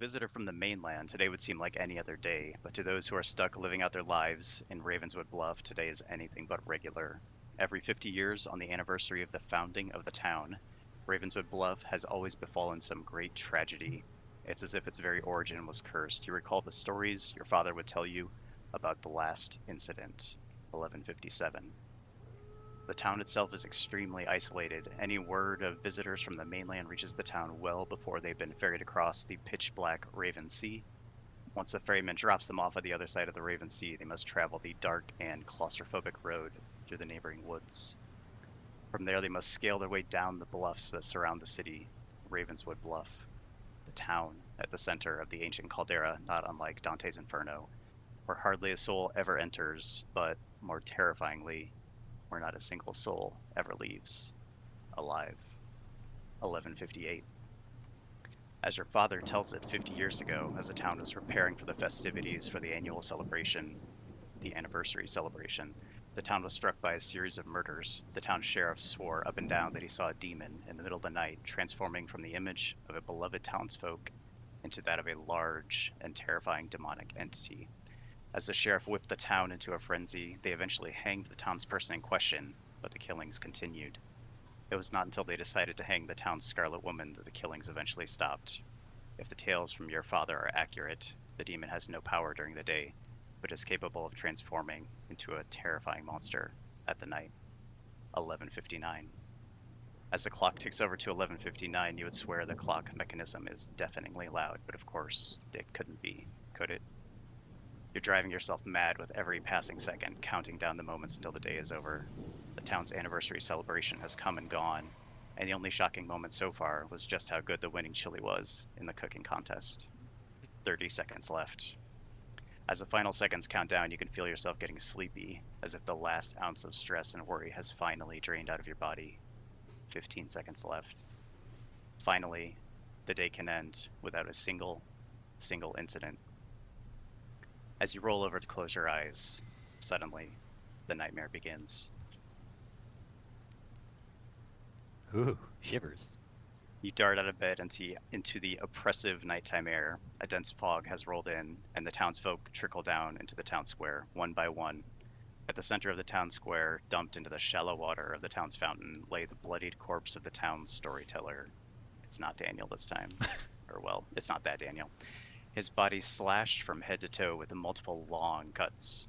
visitor from the mainland, today would seem like any other day, but to those who are stuck living out their lives in Ravenswood Bluff, today is anything but regular. Every 50 years, on the anniversary of the founding of the town, Ravenswood Bluff has always befallen some great tragedy. It's as if its very origin was cursed. You recall the stories your father would tell you about the last incident, 1157. The town itself is extremely isolated. Any word of visitors from the mainland reaches the town well before they've been ferried across the pitch-black Raven Sea. Once the ferryman drops them off at the other side of the Raven Sea, they must travel the dark and claustrophobic road through the neighboring woods. From there, they must scale their way down the bluffs that surround the city, Ravenswood Bluff, the town at the center of the ancient caldera, not unlike Dante's Inferno, where hardly a soul ever enters, but, more terrifyingly, where not a single soul ever leaves alive. 1158. As your father tells it 50 years ago, as the town was preparing for the festivities for the annual celebration, the anniversary celebration, the town was struck by a series of murders. The town sheriff swore up and down that he saw a demon in the middle of the night, transforming from the image of a beloved townsfolk into that of a large and terrifying demonic entity. As the sheriff whipped the town into a frenzy, they eventually hanged the townsperson in question, but the killings continued. It was not until they decided to hang the town's Scarlet Woman that the killings eventually stopped. If the tales from your father are accurate, the demon has no power during the day, but is capable of transforming into a terrifying monster at the night. 1159. As the clock ticks over to 1159, you would swear the clock mechanism is deafeningly loud, but of course, it couldn't be, could it? You're driving yourself mad with every passing second, counting down the moments until the day is over. The town's anniversary celebration has come and gone, and the only shocking moment so far was just how good the winning chili was in the cooking contest. 30 seconds left. As the final seconds count down, you can feel yourself getting sleepy, as if the last ounce of stress and worry has finally drained out of your body. 15 seconds left. Finally, the day can end without a single incident. As you roll over to close your eyes, suddenly, the nightmare begins. Ooh, shivers. You dart out of bed into the oppressive nighttime air. A dense fog has rolled in, and the townsfolk trickle down into the town square, one by one. At the center of the town square, dumped into the shallow water of the town's fountain, lay the bloodied corpse of the town's storyteller. It's not Daniel this time. Or, well, it's not that Daniel. His body slashed from head to toe with multiple long cuts.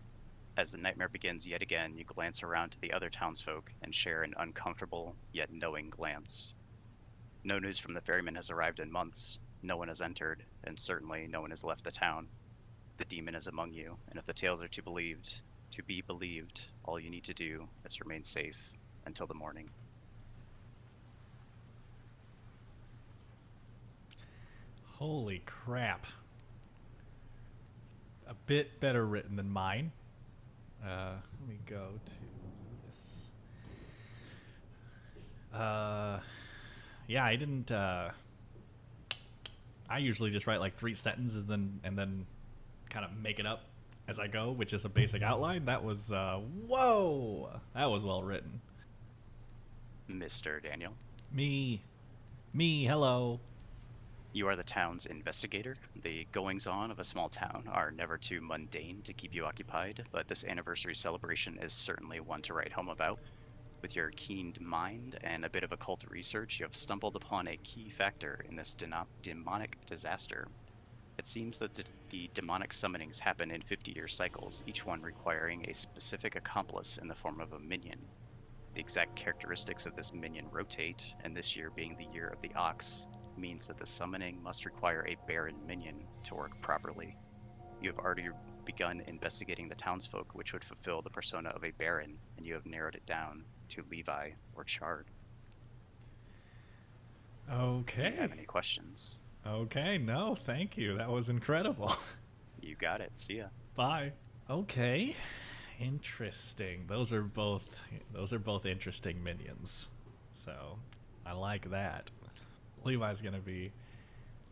As the nightmare begins yet again, you glance around to the other townsfolk and share an uncomfortable yet knowing glance. No news from the ferryman has arrived in months. No one has entered, and certainly no one has left the town. The demon is among you, and if the tales are to be believed, all you need to do is remain safe until the morning. Holy crap. A bit better written than mine. Let me go to this. Yeah, I didn't. I usually just write like 3 sentences and then kind of make it up as I go, which is a basic outline. That was whoa. That was well written. Mr. Daniel, Me, Hello. you are the town's investigator. The goings-on of a small town are never too mundane to keep you occupied, but this anniversary celebration is certainly one to write home about. With your keen mind and a bit of occult research, you have stumbled upon a key factor in this demonic disaster. It seems that the demonic summonings happen in 50-year cycles, each one requiring a specific accomplice in the form of a minion. The exact characteristics of this minion rotate, and this year being the year of the ox, means that the summoning must require a Baron minion to work properly. You have already begun investigating the townsfolk which would fulfill the persona of a Baron, and you have narrowed it down to Levi or Chard. Okay. Do you have any questions? Okay, no, thank you. That was incredible. You got it. See ya. Bye. Okay. Interesting. Those are both interesting minions. So, I like that. Levi's going to be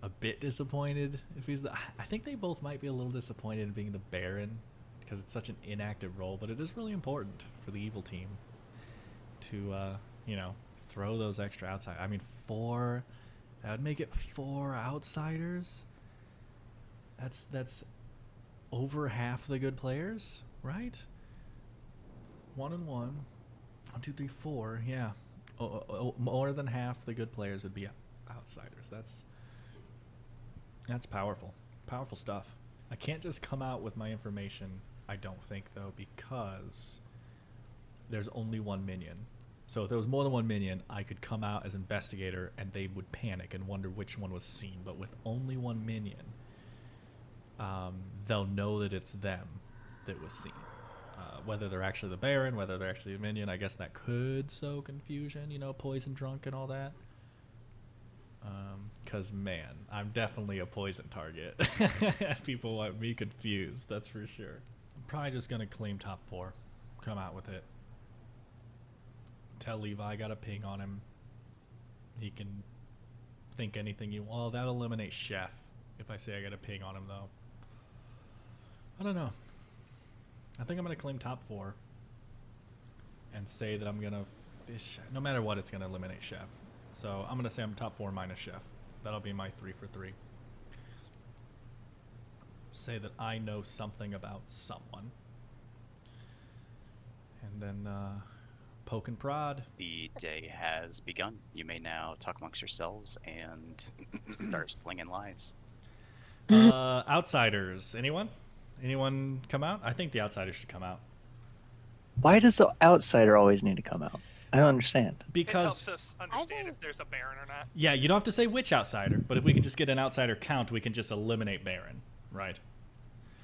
a bit disappointed if he's the I think they both might be a little disappointed in being the Baron because it's such an inactive role, but it is really important for the evil team to throw those extra outside. I mean, that would make it 4 outsiders. That's over half the good players, right? 1 and 1, 1, 2, 3, 4. Yeah, more than half the good players would be outsiders. That's powerful, powerful stuff. I can't just come out with my information. I don't think though, because there's only one minion. So if there was more than one minion, I could come out as investigator and they would panic and wonder which one was seen. But with only one minion, they'll know that it's them that was seen. Whether they're actually the Baron, whether they're actually a minion, I guess that could sow confusion, you know, poison drunk and all that. Because, man, I'm definitely a poison target. People want me confused, that's for sure. I'm probably just going to claim top 4. Come out with it. Tell Levi I got a ping on him. He can think anything you want. Well, that'll eliminate Chef if I say I got a ping on him, though. I don't know. I think I'm going to claim top 4 and say that I'm going to fish. No matter what, it's going to eliminate Chef. So I'm going to say I'm top 4 minus Chef. That'll be my 3 for 3. Say that I know something about someone. And then poke and prod. The day has begun. You may now talk amongst yourselves and start slinging lies. Outsiders. Anyone? Anyone come out? I think the outsiders should come out. Why does the outsider always need to come out? I don't understand. Because it helps us understand if there's a Baron or not. yeah, you don't have to say which outsider, but if we can just get an outsider count, we can just eliminate Baron, right?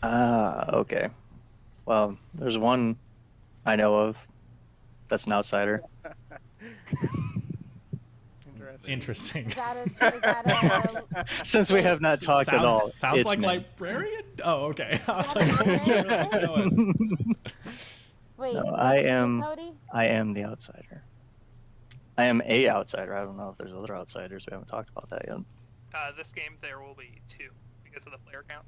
Okay. Well, there's one I know of that's an outsider. Interesting. Is that a Since we have not talked at all, Sounds it's like me. librarian? Oh, okay. I was That's like, a wait, No, what's I the name, am- Cody? I am the outsider. I am a outsider. I don't know if there's other outsiders. We haven't talked about that yet. This game there will be 2 because of the player count.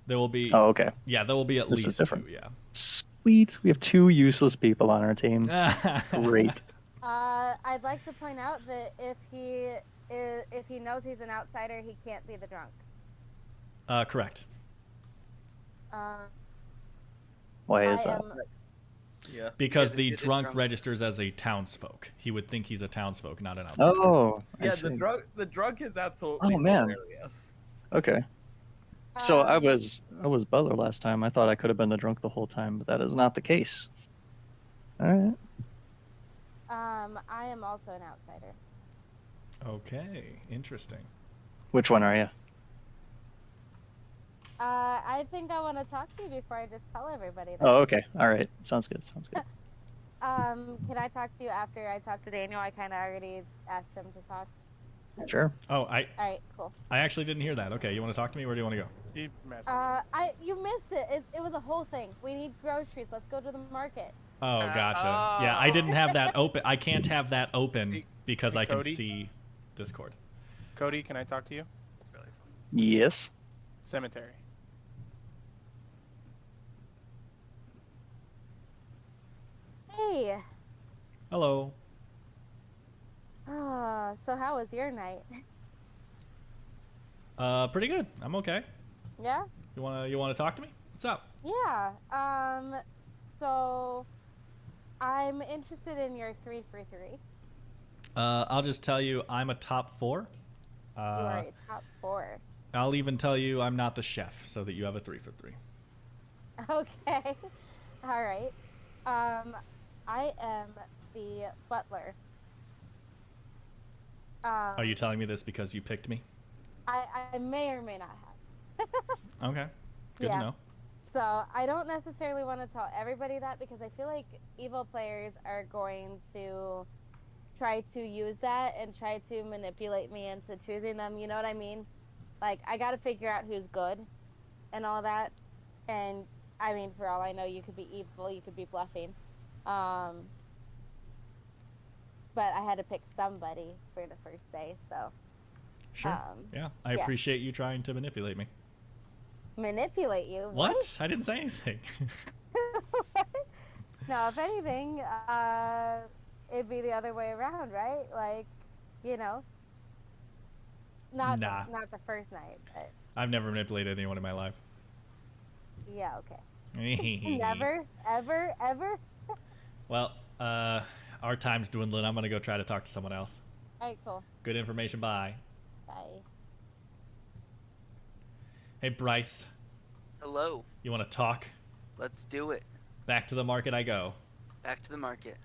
there will be. Oh, okay. Yeah, there will be at This is least different. 2. Yeah. Sweet. We have 2 useless people on our team. Great. I'd like to point out that if he knows he's an outsider, he can't be the drunk. Correct. Why is I that? am- Yeah. Because Yeah, the the drunk registers as a townsfolk. He would think he's a townsfolk, not an outsider. Oh, I Yeah, see. the drug is absolutely Oh, man. hilarious. Okay. So I Um, was Butler last time. I thought I could have been the drunk the whole time, but that is not the case. All right. I am also an outsider. Okay, interesting. Which one are you? I think I want to talk to you before I just tell everybody that. Oh, okay. All right. Sounds good. Sounds good. Can I talk to you after I talk to Daniel? I kind of already asked him to talk. Sure. Oh, All right, cool. I actually didn't hear that. Okay, you want to talk to me? Where do you want to go? You mess You missed it. It was a whole thing. We need groceries. Let's go to the market. Oh, gotcha. Yeah, I didn't have that open. I can't have that open Hey, because hey, I can Cody? see Discord. Cody, can I talk to you? It's really fun. Yes. Cemetery. Hey. Hello. So how was your night? Pretty good. I'm okay. Yeah. You wanna talk to me? What's up? Yeah. So I'm interested in your 3 for 3. I'll just tell you, I'm a top 4. You are a top 4. I'll even tell you I'm not the chef, so that you have a 3 for 3. Okay. All right. I am the butler. Are you telling me this because you picked me? I may or may not have. Okay. Good Yeah. to know. So I don't necessarily want to tell everybody that because I feel like evil players are going to try to use that and try to manipulate me into choosing them. You know what I mean? Like, I got to figure out who's good and all that. And, I mean, for all I know, you could be evil, you could be bluffing. But I had to pick somebody for the first day, so. Sure. Yeah. I yeah. appreciate you trying to manipulate me. Manipulate you? What? I didn't say anything. No, if anything, it'd be the other way around, right? Like, you know, Not Nah. not the first night, but I've never manipulated anyone in my life. yeah, okay. Never, ever, ever. Well, our time's dwindling. I'm gonna go try to talk to someone else. All right, cool. Good information. Bye. Bye. Hey, Bryce. Hello. You want to talk? Let's do it. Back to the market I go. Back to the market.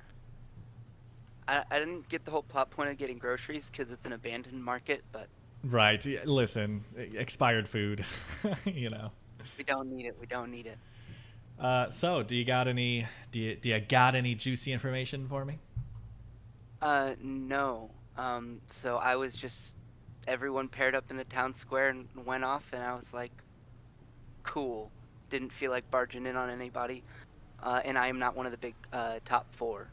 I didn't get the whole plot point of getting groceries because it's an abandoned market, but Right. Listen, expired food. You know. we don't need it. We don't need it. So, do you got any? Do you got any juicy information for me? No. So I was just everyone paired up in the town square and went off, and I was like, cool. Didn't feel like barging in on anybody, and I am not one of the big top 4.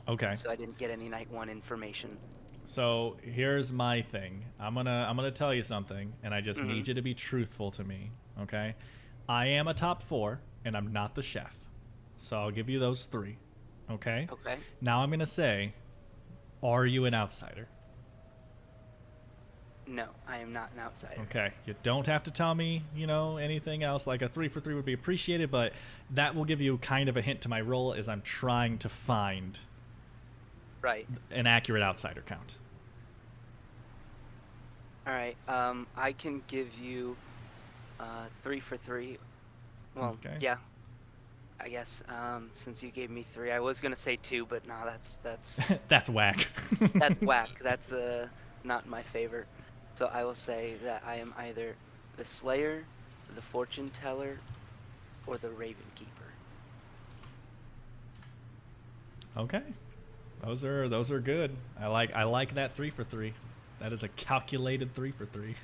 Okay. So I didn't get any night 1 information. So here's my thing. I'm gonna tell you something, and I just need you to be truthful to me. Okay. I am a top 4, and I'm not the chef. So I'll give you those 3. Okay. Okay. Now I'm gonna say, are you an outsider? No, I am not an outsider. Okay. You don't have to tell me, anything else. Like a 3 for 3 would be appreciated, but that will give you kind of a hint to my role as I'm trying to find Right. an accurate outsider count. All right. I can give you 3 for 3. Well, Okay. yeah. I guess since you gave me 3, I was gonna say 2, but nah, that's That's whack. that's whack. That's not my favorite. So I will say that I am either the Slayer, the Fortune Teller, or the Raven Keeper. Okay. Those are good. I like that 3 for 3. That is a calculated 3 for 3.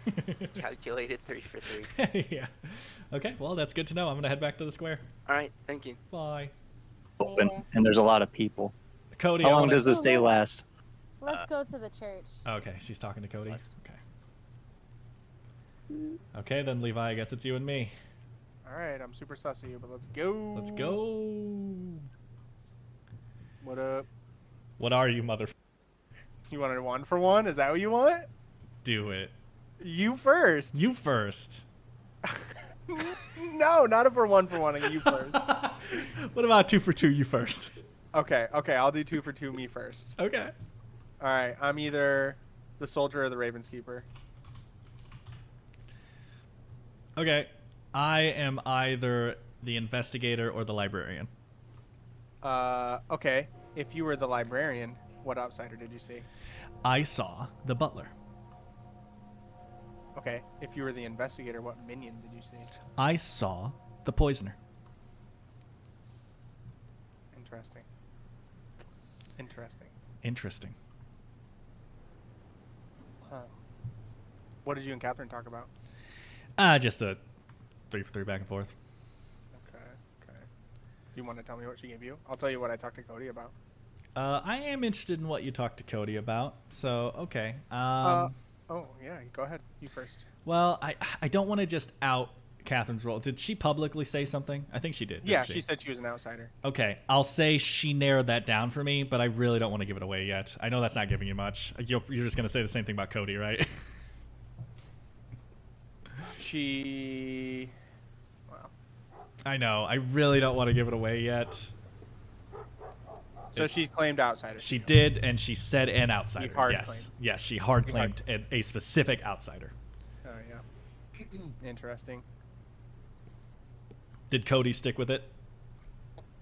Calculated 3 for 3. Yeah. Okay, well, that's good to know. I'm going to head back to the square. All right. Thank you. Bye. Open, and there's a lot of people. Cody, How I long wanna- does this day last? Let's go to the church. Okay, she's talking to Cody. Let's- Okay. Okay, then Levi, I guess it's you and me. All right, I'm super sus of you, but let's go. Let's go. What up? What are you, mother? You wanted a 1 for 1? Is that what you want? Do it. You first. You first. No, not a for 1 for 1. You first. What about 2 for 2? You first. Okay, I'll do 2 for 2. Me first. Okay. All right, I'm either the soldier or the Raven's Keeper. Okay. I am either the investigator or the librarian. Okay. If you were the librarian, what outsider did you see? I saw the butler. Okay. If you were the investigator, what minion did you see? I saw the poisoner. Interesting. Interesting. Interesting. Huh. What did you and Catherine talk about? Just a 3 for 3 back and forth. Okay. Do you want to tell me what she gave you? I'll tell you what I talked to Cody about. I am interested in what you talked to Cody about. So, okay. Oh, yeah. Go ahead. You first. Well, I don't want to just out Catherine's role. Did she publicly say something? I think she did. Yeah, didn't she said she was an outsider. Okay, I'll say she narrowed that down for me, but I really don't want to give it away yet. I know that's not giving you much. You're just going to say the same thing about Cody, right? She... Wow. I know. I really don't want to give it away yet. So she claimed outsider. She did, and she said an outsider. hard Yes. claimed. Yes, she hard She hard claimed a specific outsider. Oh, yeah. Interesting. Did Cody stick with it?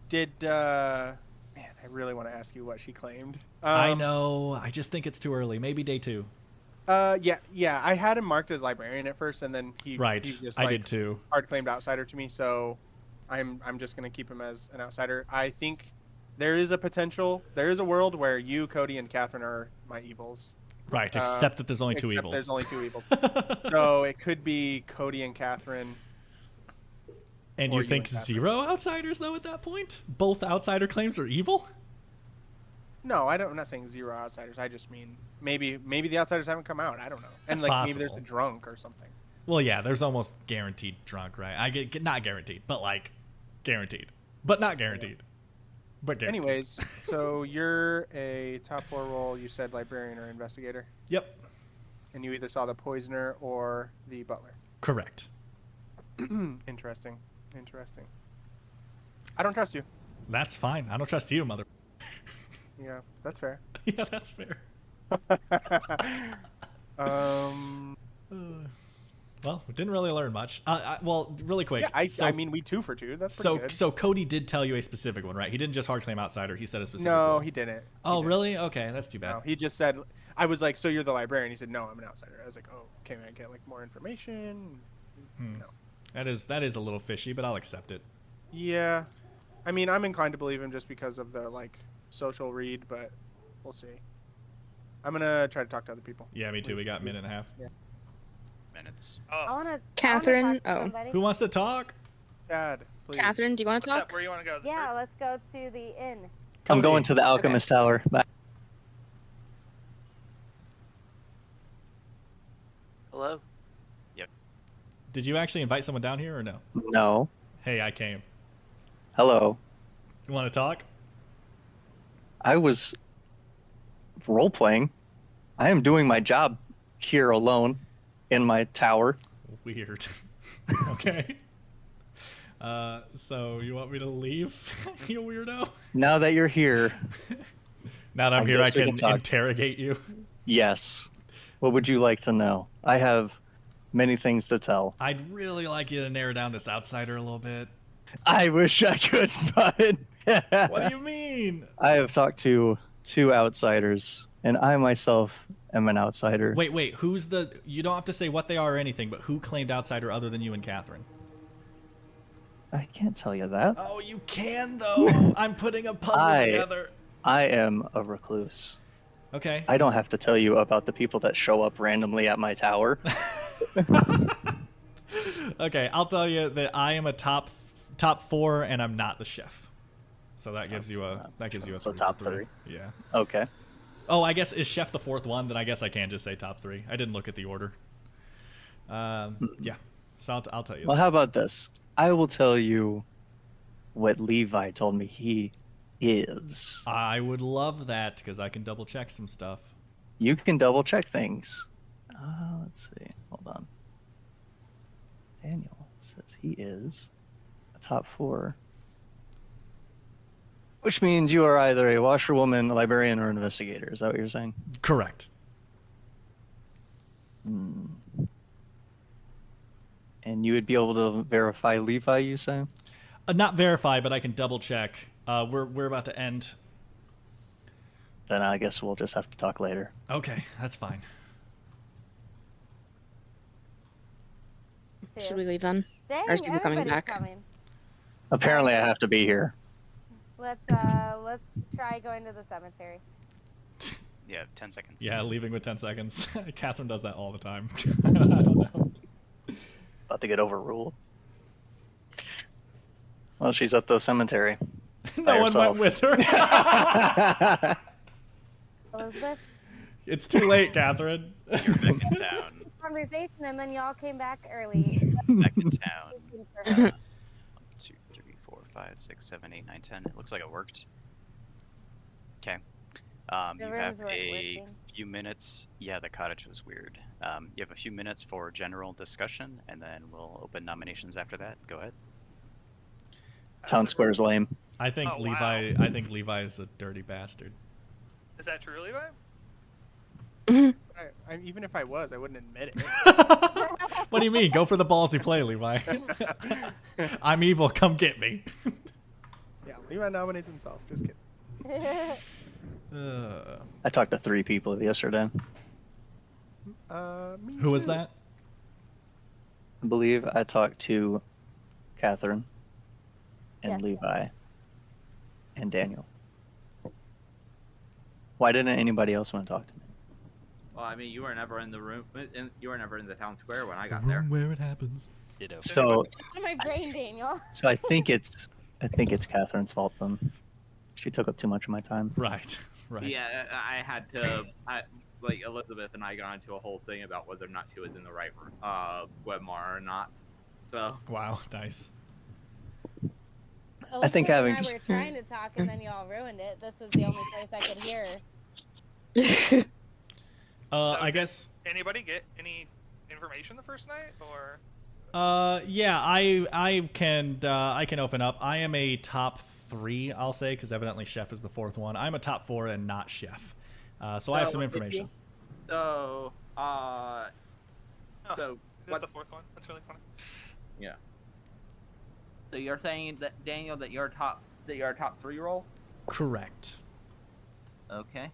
Did, man, I really want to ask you what she claimed. I know. I just think it's too early. Maybe day 2. Yeah. I had him marked as librarian at first, and then he Right. just I did too. hard claimed outsider to me. So, I'm just gonna keep him as an outsider. I think there is a world where you, Cody, and Catherine are my evils. Right, except that there's only 2 Except evils. there's only 2 evils. So it could be Cody and Catherine. And or you you think and Catherine. 0 outsiders, though, at that point? Both outsider claims are evil? No, I'm not saying 0 outsiders. I just mean maybe the outsiders haven't come out. I don't know. And That's like maybe there's possible. a drunk or something. Well, yeah, there's almost guaranteed drunk, right? I get not guaranteed, but like guaranteed. But not guaranteed. But guaranteed. Anyways, so you're a top 4 role. You said librarian or investigator. Yep. and you either saw the poisoner or the butler. Correct. Interesting. Interesting. I don't trust you. That's fine. I don't trust you, mother. Yeah, that's fair. Yeah, that's fair. Well, we didn't really learn much. Well, really quick. Yeah, I mean, we 2 for 2. That's pretty good. So Cody did tell you a specific one, right? He didn't just hard claim outsider. He said a specific No, role. he didn't. Oh, really? Okay, that's too bad. No, he just said, I was like, so you're the librarian? He said, no, I'm an outsider. I was like, oh, can I get like more information? No. That is a little fishy, but I'll accept it. Yeah. I mean, I'm inclined to believe him just because of the like social read, but we'll see. I'm gonna try to talk to other people. Yeah, me too. We got a minute and a half. Yeah. Minutes. I Oh, wanna. Catherine, I wanna talk to somebody. Who wants to talk? Dad, please. Catherine, do you want to what's talk? up? Where you want to go? The Yeah, third? let's go to the inn. I'm Cody. going to the Alchemist Tower. Bye. Hello. Did you actually invite someone down here or no? No. Hey, I came. Hello. You want to talk? I was role playing. I am doing my job here alone in my tower. Weird. Okay. So you want me to leave, you weirdo? Now that you're here, Now that I'm I here, I guess we can can talk. interrogate you. yes. What would you like to know? I have many things to tell. I'd really like you to narrow down this outsider a little bit. I wish I could, but What do you mean? I have talked to 2 outsiders, and I myself am an outsider. Wait. Who's the? You don't have to say what they are or anything, but who claimed outsider other than you and Catherine? I can't tell you that. Oh, you can though. I'm putting a puzzle together. I am a recluse. Okay. I don't have to tell you about the people that show up randomly at my tower. Okay, I'll tell you that I am a top 4, and I'm not the chef. So that gives you a So 3 top for 3. Yeah. Okay. Oh, I guess is chef the 4th one? Then I guess I can just say top 3. I didn't look at the order. Yeah. So I'll tell you. Well, how about this? I will tell you what Levi told me he is. I would love that because I can double check some stuff. You can double check things. Let's see. Hold on. Daniel says he is a top 4. Which means you are either a washerwoman, a librarian, or an investigator. Is that what you're saying? Correct. And you would be able to verify Levi, you say? Not verify, but I can double check. We're about to end. Then I guess we'll just have to talk later. Okay, that's fine. Should we leave then? Dang, Or is people coming everybody's back? coming. Apparently, I have to be here. Let's try going to the cemetery. Yeah, 10 seconds. Yeah, leaving with 10 seconds. Catherine does that all the time. I don't know. About to get overruled. Well, she's at the cemetery. No one herself. went with her. Elizabeth, It's too late, Catherine. You're back in town. conversation, and then y'all came back early. Back in town. 1, 2, 3, 4, 5, 6, 7, 8, 9, 10. It looks like it worked. Okay. The You rooms have weren't a working. few minutes. Yeah, the cottage was weird. You have a few minutes for general discussion, and then we'll open nominations after that. Go ahead. Town square's lame. I think Oh, Levi. wow. I think Levi is a dirty bastard. Is that true, Levi? Even if I was, I wouldn't admit it. What do you mean? Go for the ballsy play, Levi. I'm evil. Come get me. Yeah, Levi nominates himself. Just kidding. I talked to 3 people yesterday. Me Who was too. that? I believe I talked to Catherine and Yes. Levi and Daniel. Why didn't anybody else want to talk to me? Well, I mean, you were never in the room. You were never in the town square when I got there. Where it happens. Ditto. So, my brain, Daniel. so I think it's Catherine's fault then. She took up too much of my time. Right. Right. Yeah, I had to. Like Elizabeth and I got into a whole thing about whether or not she was in the right webinar or not. So Wow. Nice. I think Elizabeth having and I just- were trying to talk, and then y'all ruined it. This was the only place I could hear. So I did guess. Anybody get any information the first night, or? Yeah, I can open up. I am a top 3, I'll say, because evidently Chef is the 4th one. I'm a top 4 and not Chef. So I have some if you- information. So, Oh, so it is the 4th one. That's really funny. yeah. So you're saying that Daniel, that you're a top 3 role? Correct. Okay.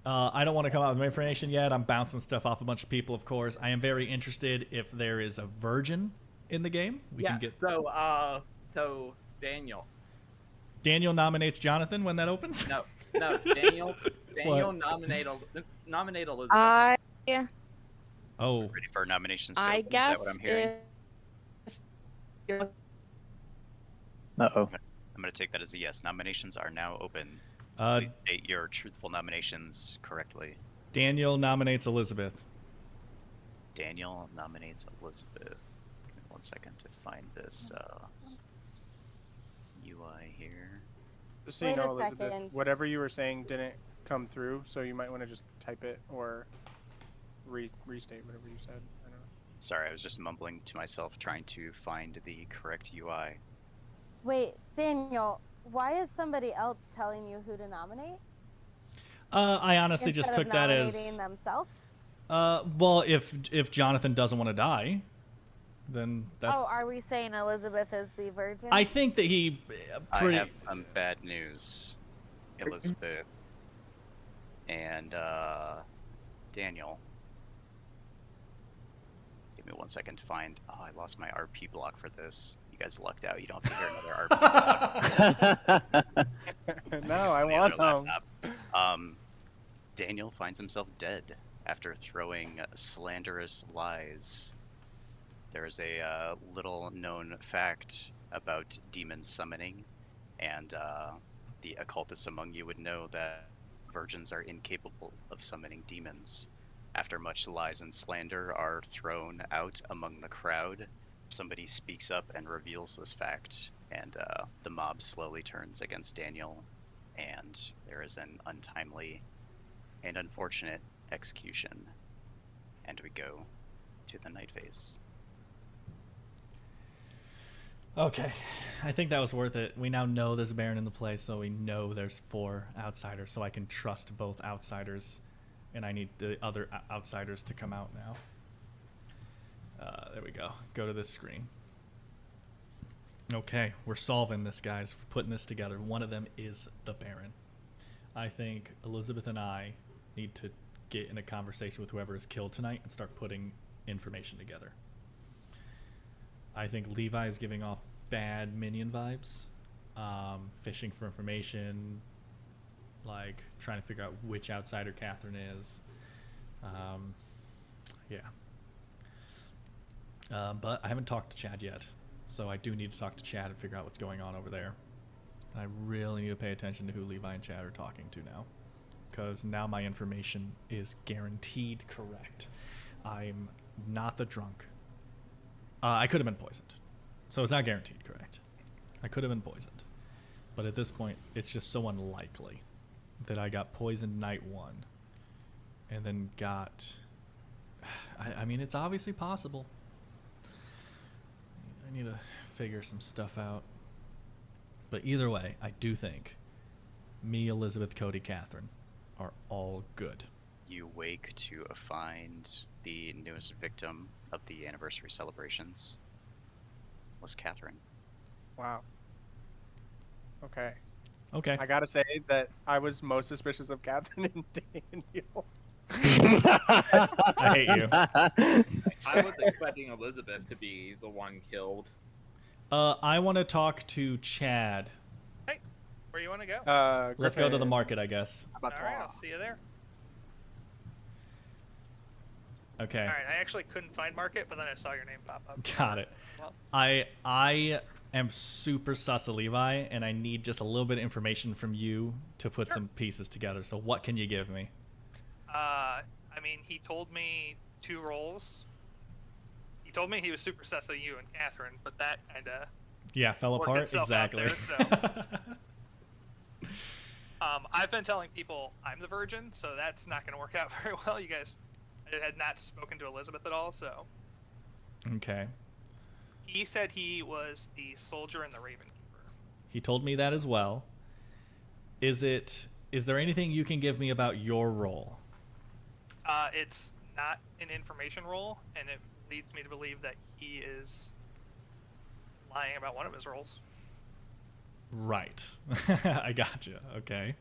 I don't want to come out with my information yet. I'm bouncing stuff off a bunch of people, of course. I am very interested if there is a virgin in the game. We can get. So Daniel. Daniel nominates Jonathan when that opens. No, Daniel. nominate Elizabeth. Oh. Ready for nominations? I Is guess that what I'm hearing? if you're Uh-oh. I'm going to take that as a yes. Nominations are now open. Uh, Please state your truthful nominations correctly. Daniel nominates Elizabeth. Daniel nominates Elizabeth. Give me 1 second to find this UI here. Just so you Wait a know, Elizabeth, second. whatever you were saying didn't come through, so you might want to just type it or restate whatever you said. I don't know. Sorry, I was just mumbling to myself trying to find the correct UI. Wait, Daniel, why is somebody else telling you who to nominate? I honestly instead just of took that nominating as. themselves? Well, if Jonathan doesn't want to die, then that's. Oh, are we saying Elizabeth is the virgin? I think that he. I have some bad news. Elizabeth and Daniel. Give me 1 second to find. Oh, I lost my RP block for this. You guys lucked out. You don't have to hear another RP block. No, I On the want other them. laptop. Daniel finds himself dead after throwing slanderous lies. There is a little known fact about demon summoning, and the occultists among you would know that virgins are incapable of summoning demons. After much lies and slander are thrown out among the crowd, somebody speaks up and reveals this fact, and the mob slowly turns against Daniel, and there is an untimely and unfortunate execution. And we go to the night phase. Okay, I think that was worth it. We now know there's a Baron in the play, so we know there's 4 outsiders, so I can trust both outsiders, and I need the other outsiders to come out now. There we go. Go to this screen. Okay, we're solving this, guys. We're putting this together. One of them is the Baron. I think Elizabeth and I need to get in a conversation with whoever is killed tonight and start putting information together. I think Levi is giving off bad minion vibes, fishing for information, like trying to figure out which outsider Catherine is. Yeah. But I haven't talked to Chad yet, so I do need to talk to Chad and figure out what's going on over there. I really need to pay attention to who Levi and Chad are talking to now, because now my information is guaranteed correct. I'm not the drunk. I could have been poisoned, so it's not guaranteed correct. I could have been poisoned, but at this point, it's just so unlikely that I got poisoned night 1, and then got. I mean, it's obviously possible. I need to figure some stuff out. But either way, I do think me, Elizabeth, Cody, Catherine are all good. You wake to find the newest victim of the anniversary celebrations was Catherine. Wow. Okay. Okay. I gotta say that I was most suspicious of Catherine and Daniel. I hate you. I was expecting Elizabeth to be the one killed. I want to talk to Chad. Hey, where you want to go? Let's go to the Griffin. market, I guess. All right, I'll see you there. Okay. All right, I actually couldn't find market, but then I saw your name pop up. Got it. I am super sus of Levi, and I need just a little bit of information from you to put some pieces together. So what can you give me? I mean, he told me 2 roles. He told me he was super sus of you and Catherine, but that kind of Yeah, fell worked apart. itself out Exactly. there, so. I've been telling people I'm the virgin, so that's not going to work out very well. You guys had not spoken to Elizabeth at all, so. Okay. He said he was the soldier and the Raven Keeper. He told me that as well. Is there anything you can give me about your role? It's not an information role, and it leads me to believe that he is lying about one of his roles. Right. I gotcha. Okay.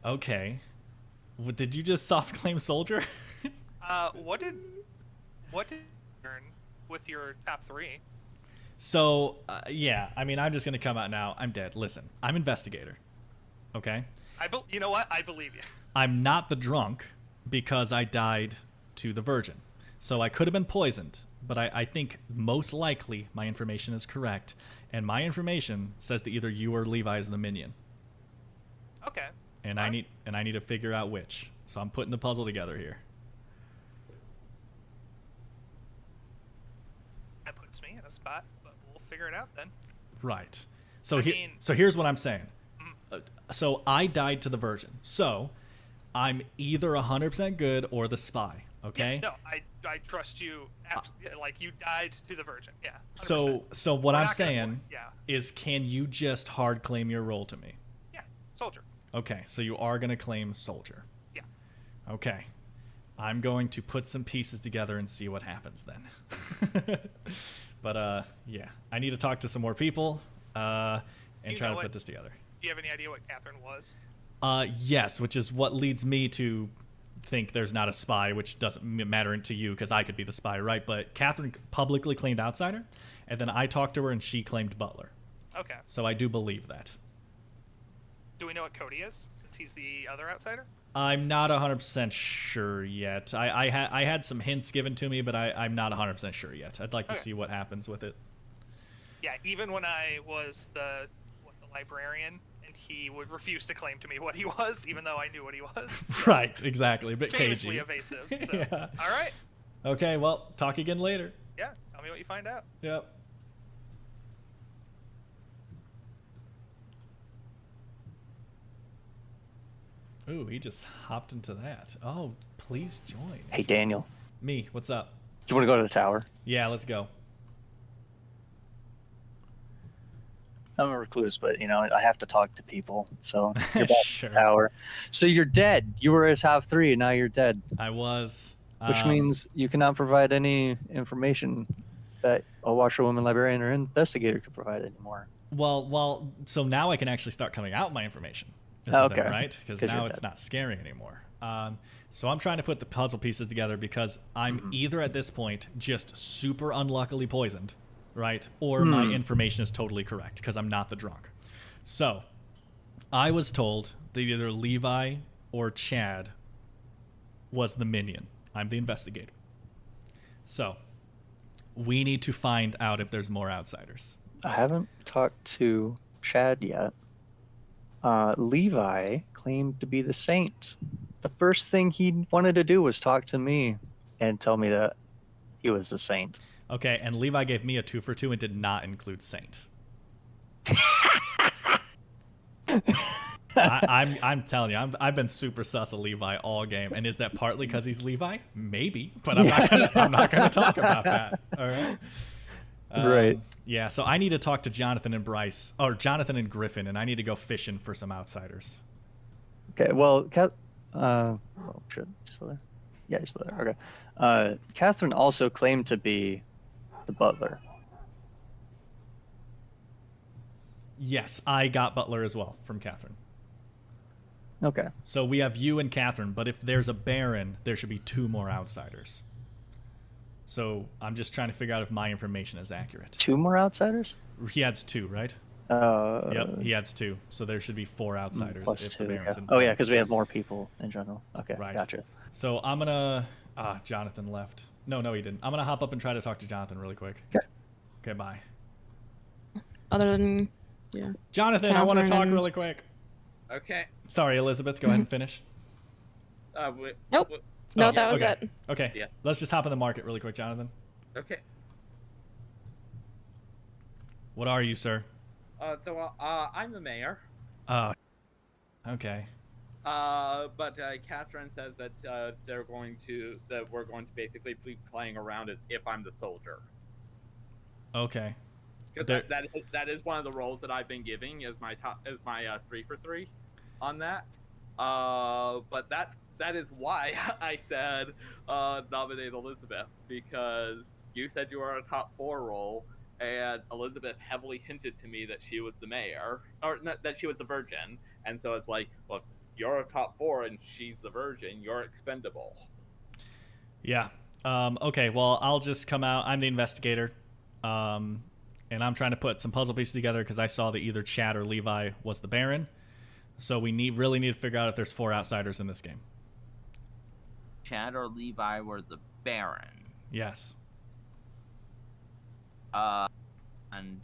Okay. Did you just soft claim soldier? What did you earn with your top 3? So, yeah. I mean, I'm just gonna come out now. I'm dead. Listen, I'm investigator. Okay. You know what? I believe you. I'm not the drunk because I died to the virgin. So I could have been poisoned, but I think most likely my information is correct, and my information says that either you or Levi is the minion. Okay. And I need to figure out which. So I'm putting the puzzle together here. That puts me in a spot, but we'll figure it out then. Right. So I so here's what I'm saying. So I died to the virgin. So I'm either 100% good or the spy. Okay. Yeah, no, I trust you. Like you died to the virgin. Yeah. 100%. So what We're I'm not gonna saying yeah. is, can you just hard claim your role to me? Yeah. Soldier. Okay. So you are gonna claim soldier. Yeah. Okay. I'm going to put some pieces together and see what happens then. But yeah, I need to talk to some more people and try to put this together. Do you have any idea what Catherine was? Yes, which is what leads me to think there's not a spy, which doesn't matter to you because I could be the spy, right? But Catherine publicly claimed outsider, and then I talked to her and she claimed butler. Okay. So I do believe that. Do we know what Cody is, since he's the other outsider? I'm not 100% sure yet. I had some hints given to me, but I'm not 100% sure yet. I'd like to see what happens with it. Yeah, even when I was the librarian, and he would refuse to claim to me what he was, even though I knew what he was. So Right, exactly. A bit famously cagey. evasive. So. Yeah. All right. Okay, well, talk again later. Yeah, tell me what you find out. Yep. Ooh, he just hopped into that. Oh, please join. Hey, Daniel. Me, what's up? You want to go to the tower? Yeah, let's go. I'm a recluse, but I have to talk to people. So you're back Sure. to the tower. So you're dead. You were a top 3, and now you're dead. I was. Which means you cannot provide any information that a washerwoman, librarian, or investigator could provide anymore. Well, so now I can actually start coming out my information. Is Oh, the thing, okay. right? Because 'Cause now you're it's dead. not scary anymore. So I'm trying to put the puzzle pieces together because I'm either at this point just super unluckily poisoned, right? Or my information is totally correct because I'm not the drunk. So I was told that either Levi or Chad was the minion. I'm the investigator. So we need to find out if there's more outsiders. I haven't talked to Chad yet. Levi claimed to be the saint. The first thing he wanted to do was talk to me and tell me that he was the saint. Okay, and Levi gave me a 2 for 2 and did not include Saint. I'm telling you, I've been super sus of Levi all game, and is that partly because he's Levi? Maybe, but I'm not gonna talk about that. All right. Right. Yeah, so I need to talk to Jonathan and Bryce, or Jonathan and Griffin, and I need to go fishing for some outsiders. Okay, well, oh, shit, he's still there? Yeah, he's still there. Okay. Catherine also claimed to be the butler. Yes, I got Butler as well from Catherine. Okay. So we have you and Catherine, but if there's a Baron, there should be 2 more outsiders. So I'm just trying to figure out if my information is accurate. 2 more outsiders? He adds 2, right? Yep, he adds 2. So there should be 4 outsiders. Plus if 2. the Yeah. Baron's in Oh, yeah, because we have more people in general. Okay, Right. gotcha. So I'm gonna. Jonathan left. No, he didn't. I'm gonna hop up and try to talk to Jonathan really quick. Okay. Okay, bye. Other than, yeah. Jonathan, I want to Catherine talk and- really quick. Okay. Sorry, Elizabeth. Go ahead and finish. Nope. No, that was okay. it. Okay. Yeah. Let's just hop in the market really quick, Jonathan. Okay. What are you, sir? So I'm the mayor. Okay. But Catherine says that we're going to basically be playing around as if I'm the soldier. Okay. Because that is one of the roles that I've been giving as my 3-for-3 on that. But that is why I said nominate Elizabeth, because you said you were a top 4 role, and Elizabeth heavily hinted to me that she was the mayor, or not, that she was the virgin, and so it's like, well, if you're a top 4 and she's the virgin, you're expendable. Yeah. Okay, well, I'll just come out. I'm the investigator. And I'm trying to put some puzzle pieces together because I saw that either Chad or Levi was the Baron. So we really need to figure out if there's 4 outsiders in this game. Chad or Levi were the Baron. Yes. And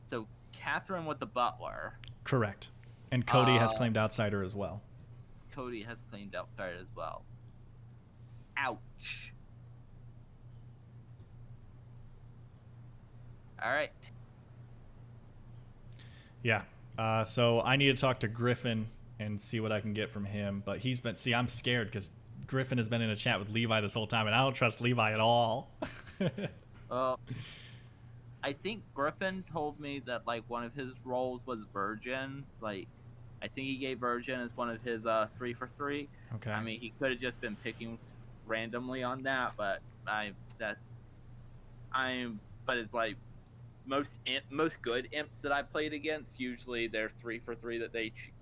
so Catherine was the butler. Correct. And Cody has claimed outsider as well. Cody has claimed outsider as well. Ouch. All right. Yeah. So I need to talk to Griffin and see what I can get from him. But he's been... See, I'm scared because Griffin has been in a chat with Levi this whole time, and I don't trust Levi at all. Well, I think Griffin told me that, like, one of his roles was Virgin. Like, I think he gave Virgin as one of his 3-for-3. Okay. I mean, he could have just been picking randomly on that, but but it's like most good imps that I played against, usually their 3-for-3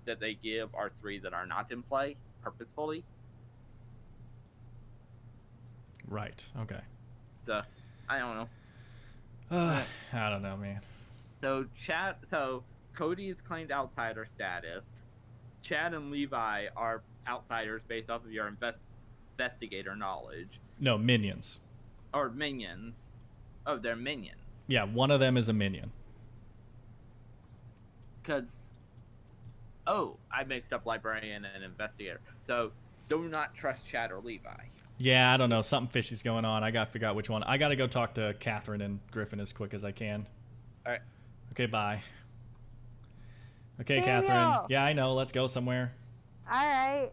that they give are 3 that are not in play purposefully. Right. Okay. So I don't know. I don't know, man. So Cody's claimed outsider status. Chad and Levi are outsiders based off of your investigator knowledge. No, minions. Or minions. Oh, they're minions. Yeah, one of them is a minion. Because... Oh, I mixed up librarian and investigator. So, do not trust Chad or Levi. Yeah, I don't know. Something fishy's going on. I got to figure out which one. I got to go talk to Catherine and Griffin as quick as I can. All right. Okay, bye. Okay, Daniel! Catherine. Yeah, I know. Let's go somewhere. All right.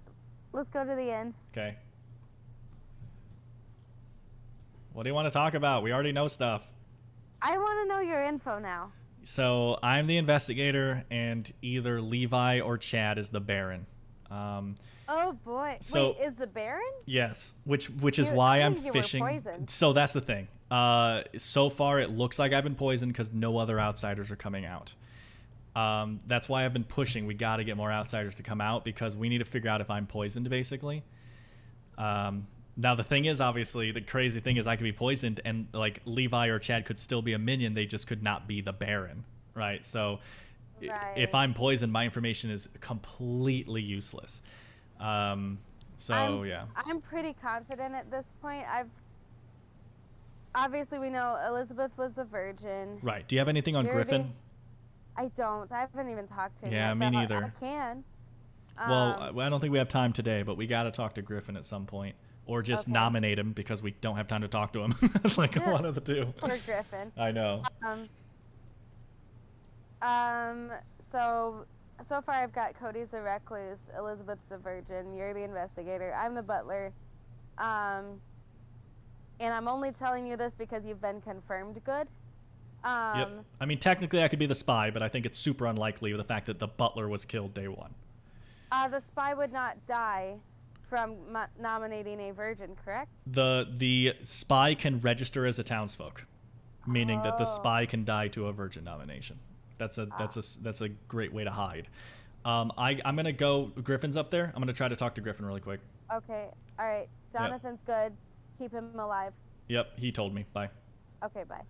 Let's go to the inn. Okay. What do you want to talk about? We already know stuff. I want to know your info now. So I'm the investigator, and either Levi or Chad is the Baron. Oh boy! So, wait, is the Baron? Yes, which is why I'm you were fishing. poisoned. So that's the thing. So far it looks like I've been poisoned because no other outsiders are coming out. That's why I've been pushing. We got to get more outsiders to come out because we need to figure out if I'm poisoned, basically. Now the thing is, obviously, the crazy thing is I could be poisoned, and like Levi or Chad could still be a minion. They just could not be the Baron, right? So, if I'm poisoned, my information is completely useless. Yeah. I'm pretty confident at this point. Obviously we know Elizabeth was a virgin. Right. Do you have anything on Griffin? I don't. I haven't even talked to him Yeah, yet, me but neither. I can. Well, I don't think we have time today, but we got to talk to Griffin at some point. Or just nominate him because we don't have time to talk to him. Like one of the two. Poor Griffin. I know. So far I've got Cody's the recluse, Elizabeth's the virgin, you're the investigator, I'm the butler. And I'm only telling you this because you've been confirmed good. Yep. I mean, technically I could be the spy, but I think it's super unlikely with the fact that the butler was killed day 1. The spy would not die from nominating a virgin, correct? The spy can register as a townsfolk, meaning that the spy can die to a virgin nomination. That's a great way to hide. I'm gonna go. Griffin's up there. I'm gonna try to talk to Griffin really quick. Okay. All right. Jonathan's good. Keep him alive. Yep. He told me. Bye. Okay. Bye.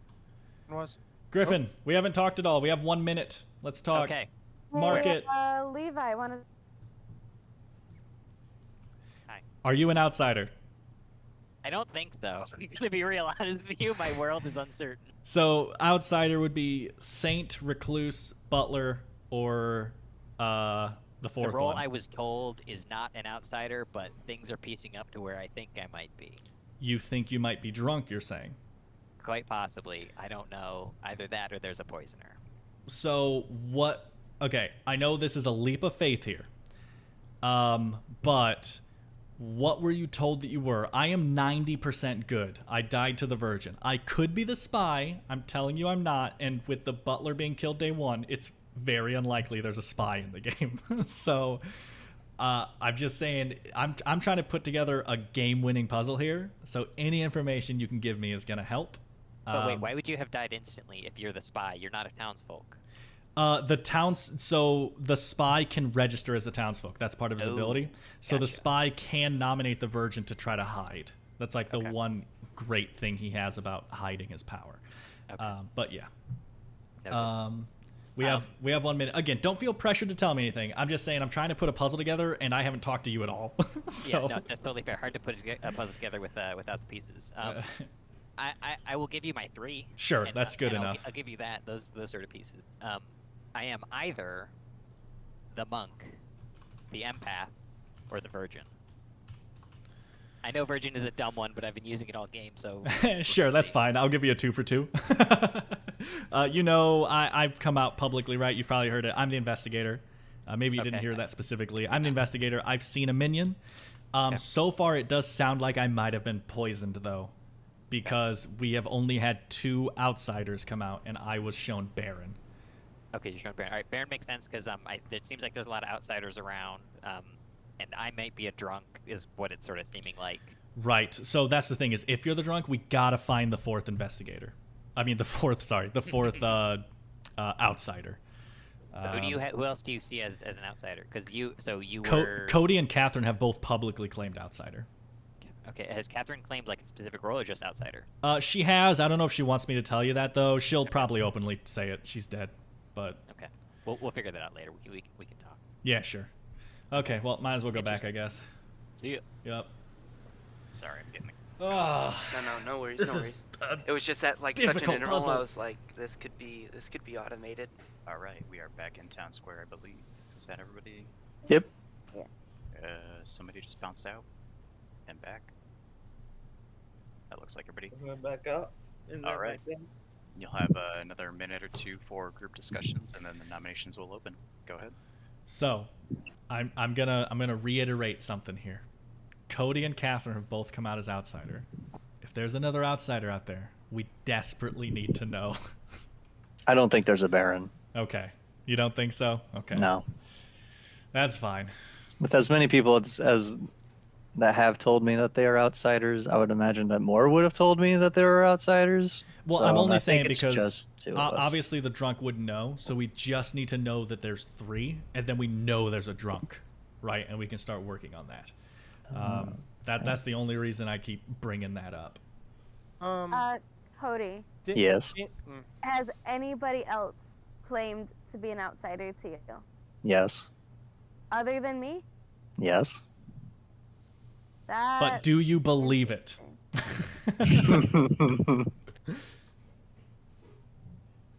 Griffin, we haven't talked at all. We have 1 minute. Let's talk. Okay. Mark it. Levi, want to? Are you an outsider? I don't think so. To be real honest with you, my world is uncertain. So outsider would be Saint, Recluse, Butler, or the fourth The role one. I was told is not an outsider, but things are piecing up to where I think I might be. You think you might be drunk, you're saying? Quite possibly. I don't know. Either that or there's a poisoner. So what okay, I know this is a leap of faith here. But what were you told that you were? I am 90% good. I died to the Virgin. I could be the spy. I'm telling you I'm not. And with the butler being killed day one, it's very unlikely there's a spy in the game. So I'm just saying I'm trying to put together a game-winning puzzle here. So any information you can give me is going to help. But wait, why would you have died instantly if you're the spy? You're not a townsfolk. So the spy can register as a townsfolk. That's part of his ability. So the spy can nominate the Virgin to try to hide. That's like the one great thing he has about hiding his power. Okay. But yeah. We have 1 minute. Again, don't feel pressured to tell me anything. I'm just saying I'm trying to put a puzzle together, and I haven't talked to you at all. So. Yeah, no, that's totally fair. Hard to put a puzzle together without the pieces. I will give you my 3. Sure, and, that's good and enough. I'll give you that those sort of pieces. I am either the monk, the empath, or the virgin. I know virgin is a dumb one, but I've been using it all game, so... Sure, that's fine. I'll give you a 2 for 2. You know, I've come out publicly, right? You've probably heard it. I'm the investigator. Maybe you didn't hear that specifically. I'm the investigator. I've seen a minion. So far, it does sound like I might have been poisoned, though, because we have only had 2 outsiders come out, and I was shown Baron. Okay, you're showing Baron. All right, Baron makes sense because it seems like there's a lot of outsiders around, and I might be a drunk, is what it's sort of seeming like. Right. So that's the thing is, if you're the drunk, we gotta find the 4th investigator. I mean, the 4th outsider. Who else do you see as an outsider? Because you were... Cody and Catherine have both publicly claimed outsider. Okay, has Catherine claimed like a specific role or just outsider? She has. I don't know if she wants me to tell you that though. She'll probably openly say it. She's dead, but okay, we'll figure that out later. We can talk. Yeah, sure. Okay, well, might as well go back, I guess. See you. Yep. Sorry, I'm getting. No worries. No worries. It was just at like such an interval. Puzzle. I was like, this could be automated. All right, we are back in town square, I believe. Is that everybody? Yep. Somebody just bounced out and back. That looks like everybody. Went back up. All right. You'll have another minute or 2 for group discussions, and then the nominations will open. Go ahead. So, I'm gonna reiterate something here. Cody and Catherine have both come out as outsider. If there's another outsider out there, we desperately need to know. I don't think there's a Baron. Okay. You don't think so? Okay. No. That's fine. With as many people as that have told me that they are outsiders, I would imagine that more would have told me that they were outsiders. Well, so I'm only I saying think it's because just 2 of us. obviously the drunk wouldn't know, so we just need to know that there's 3, and then we know there's a drunk, right? And we can start working on that. That's the only reason I keep bringing that up. Cody. Yes. Has anybody else claimed to be an outsider to you? Yes. Other than me? Yes. But do you believe it?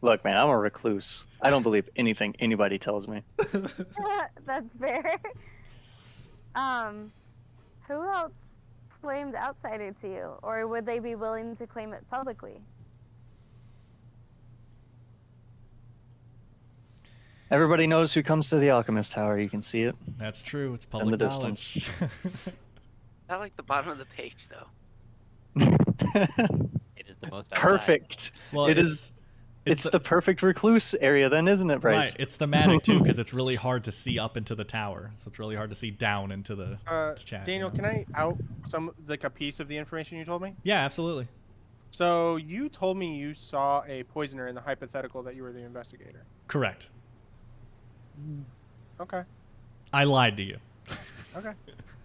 Look, man, I'm a recluse. I don't believe anything anybody tells me. That's fair. Who else claimed outsider to you? Or would they be willing to claim it publicly? Everybody knows who comes to the Alchemist Tower. You can see it. That's true. It's in public the knowledge. distance. I like the bottom of the page though. It is the most perfect. Well, it's the perfect recluse area then, isn't it, Bryce? Right. It's thematic too because it's really hard to see up into the tower, so it's really hard to see down into the chat. Daniel, can I out a piece of the information you told me? Yeah, absolutely. So you told me you saw a poisoner in the hypothetical that you were the investigator. Correct. Okay. I lied to you. Okay.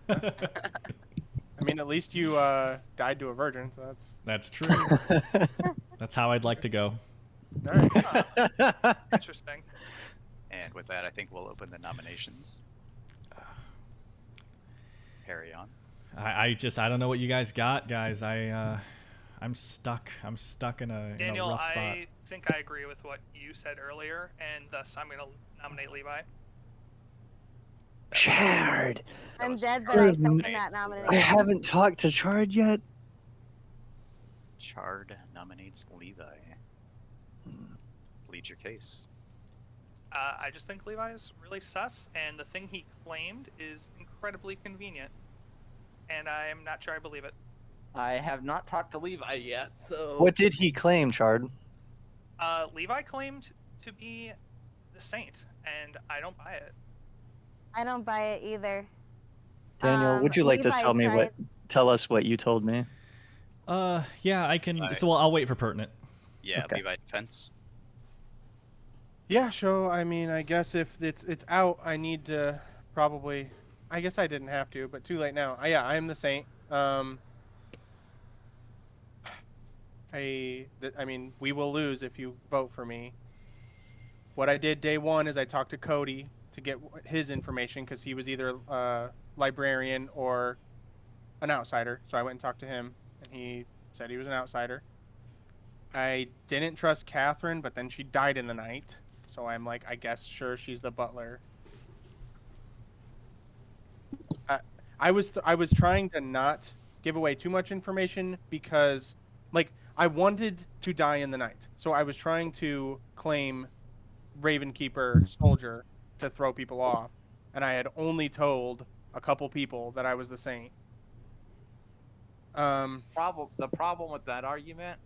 I mean, at least you died to a virgin, so that's true. That's how I'd like to go. All right. Interesting. And with that, I think we'll open the nominations. Carry on. I don't know what you guys got, guys. I'm stuck. I'm stuck in a rough spot. I think I agree with what you said earlier, and thus I'm going to nominate Levi. Chard. I'm dead, but I second that nomination. I haven't talked to Chard yet. Chard nominates Levi. Plead your case. I just think Levi is really sus, and the thing he claimed is incredibly convenient, and I am not sure I believe it. I have not talked to Levi yet, so. What did he claim, Chard? Levi claimed to be the saint, and I don't buy it. I don't buy it either. Daniel, would you like to Levi tell us what you told me? Yeah, I can. So I'll wait for pertinent. Yeah, Okay. Levi defense. Yeah, so I mean, I guess if it's out, I need to probably. I guess I didn't have to, but too late now. Yeah, I am the saint. I mean, we will lose if you vote for me. What I did day one is I talked to Cody to get his information because he was either a librarian or an outsider. So I went and talked to him, and he said he was an outsider. I didn't trust Catherine, but then she died in the night. So I'm like, I guess, sure, she's the butler. I was trying to not give away too much information because, like, I wanted to die in the night. So I was trying to claim Ravenkeeper soldier to throw people off, and I had only told a couple people that I was the saint. The problem with that argument.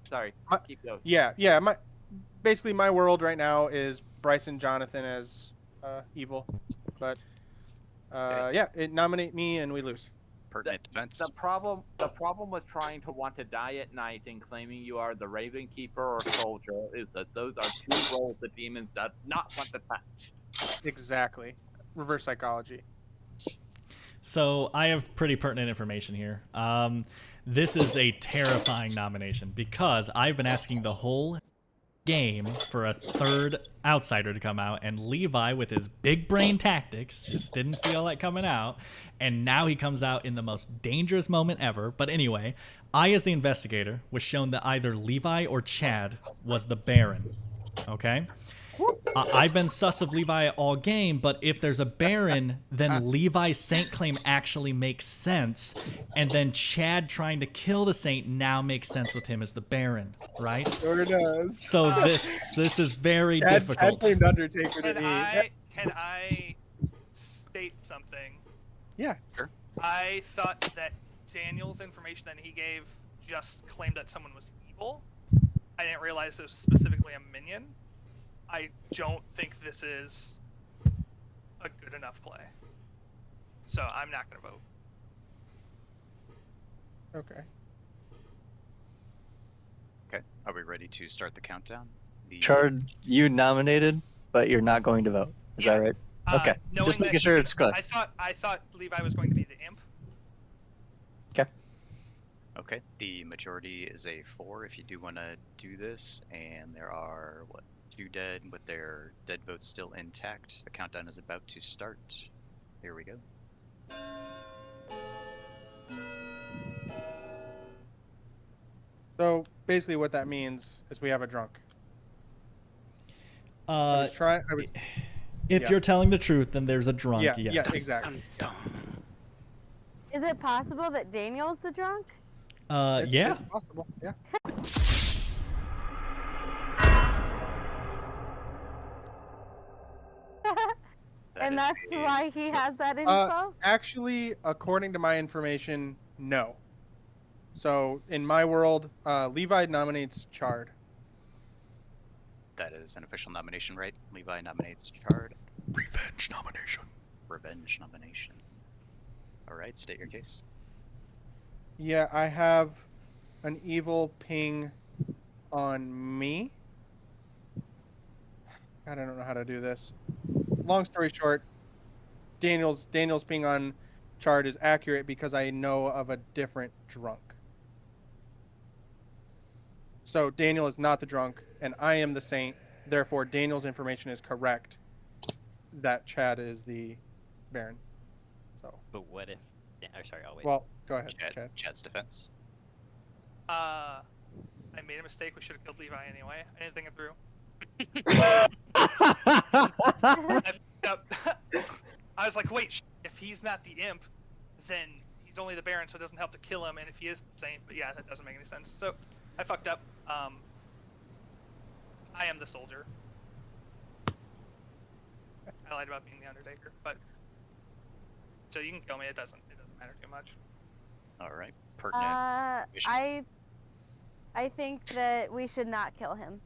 Sorry. Keep going. Yeah. Basically my world right now is Bryce and Jonathan as evil, but yeah, it nominate me and we lose. Pertinent defense. The problem with trying to want to die at night and claiming you are the Ravenkeeper or soldier is that those are two roles the demons do not want to touch. Exactly. Reverse psychology. So I have pretty pertinent information here. This is a terrifying nomination because I've been asking the whole game for a third outsider to come out, and Levi, with his big brain tactics, just didn't feel like coming out, and now he comes out in the most dangerous moment ever. But anyway, I, as the investigator, was shown that either Levi or Chad was the Baron. Okay? I've been sus of Levi all game, but if there's a Baron, then Levi's Saint claim actually makes sense, and then Chad trying to kill the Saint now makes sense with him as the Baron, right? Sure does. So this is very difficult. Chad claimed Undertaker to me. Can I state something? Yeah. Sure. I thought that Daniel's information that he gave just claimed that someone was evil. I didn't realize it was specifically a minion. I don't think this is a good enough play. So I'm not going to vote. Okay. Okay. Are we ready to start the countdown? Chard, you nominated, but you're not going to vote. Is that right? Okay. Just making sure it's clear. I thought Levi was going to be the imp. Okay. Okay. The majority is a 4 if you do want to do this, and there are, 2 dead with their dead votes still intact. The countdown is about to start. Here we go. So basically what that means is we have a drunk. If you're telling the truth, then there's a drunk, yes. yes. Yeah, exactly. Is it possible that Daniel's the drunk? Yeah. It's possible, yeah. And that's why he has that info? Actually, according to my information, no. So, in my world, Levi nominates Chard. That is an official nomination, right? Levi nominates Chard. Revenge nomination. Revenge nomination. Alright, state your case. Yeah, I have an evil ping on me. God, I don't know how to do this. Long story short, Daniel's ping on Chard is accurate because I know of a different drunk. So Daniel is not the drunk, and I am the saint. Therefore, Daniel's information is correct that Chad is the Baron. So. But what if? Yeah, sorry, I'll wait. Well, go ahead, Chad. Chad's defense. I made a mistake. We should have killed Levi anyway. I didn't think it through. I was like, wait, if he's not the imp, then he's only the Baron, so it doesn't help to kill him, and if he is the Saint, but yeah, that doesn't make any sense. So, I fucked up. I am the soldier. I lied about being the Undertaker, but so you can kill me. It doesn't matter too much. All right. Pertinent. I think that we should not kill him.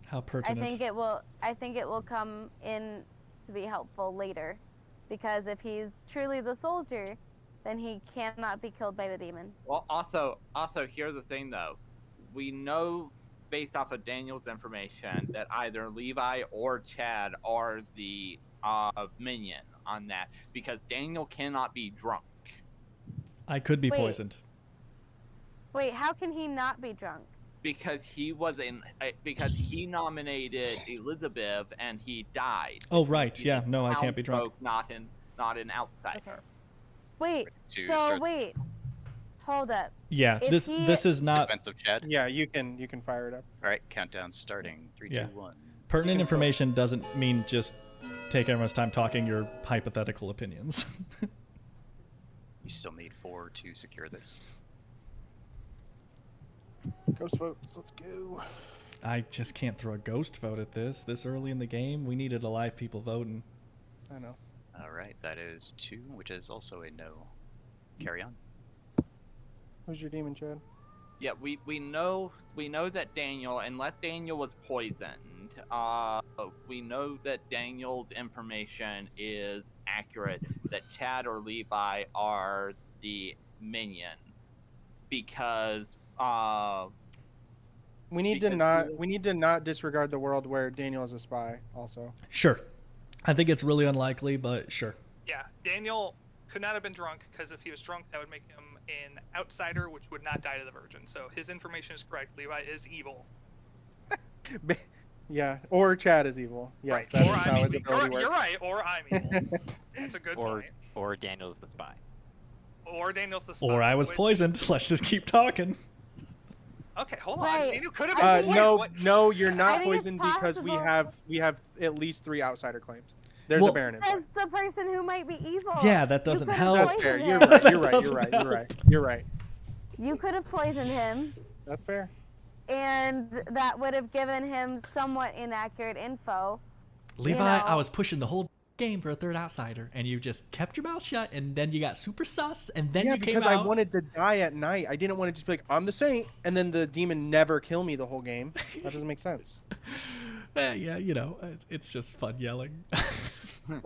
How pertinent? I think it will come in to be helpful later, because if he's truly the soldier, then he cannot be killed by the demon. Well, also, here's the thing though. We know based off of Daniel's information that either Levi or Chad are the minion on that, because Daniel cannot be drunk. I could be poisoned. Wait, how can he not be drunk? Because because he nominated Elizabeth and he died. Oh right, yeah, no, I can't be drunk. Not an outsider. Wait, wait, hold up. Yeah, this is not. Defense of Chad. Yeah, you can fire it up. All right, countdown starting. 3, 2, 1. Pertinent information doesn't mean just take everyone's time talking your hypothetical opinions. You still need 4 to secure this. Ghost votes, let's go. I just can't throw a ghost vote at this early in the game. We needed alive people voting. I know. All right, that is 2, which is also a no. Carry on. Who's your demon, Chad? Yeah, we know that Daniel, unless Daniel was poisoned, we know that Daniel's information is accurate. That Chad or Levi are the minion, because we need to not disregard the world where Daniel is a spy. Also. Sure, I think it's really unlikely, but sure. Yeah, Daniel could not have been drunk, because if he was drunk, that would make him an outsider, which would not die to the Virgin. So his information is correct. Levi is evil. Yeah, or Chad is evil. Yes, right. that is how his ability works. You're right, or I'm evil. That's a good point. Or Daniel's the spy. Or Daniel's the spy. Or I was poisoned. Let's just keep talking. Okay, hold on. Right. Daniel could have been poisoned. No, you're not think it's poisoned because we have at least 3 outsider claims. There's a Baron in As the person who might be evil. Yeah, that doesn't help. That's fair. You're right. You could have poisoned him. That's fair. And that would have given him somewhat inaccurate info. Levi, I was pushing the whole game for a 3rd outsider, and you just kept your mouth shut, and then you got super sus, and then you came out. Yeah, because I wanted to die at night. I didn't want to just be like, I'm the saint, and then the demon never kill me the whole game. That doesn't make sense. Yeah, you know, it's just fun yelling. Do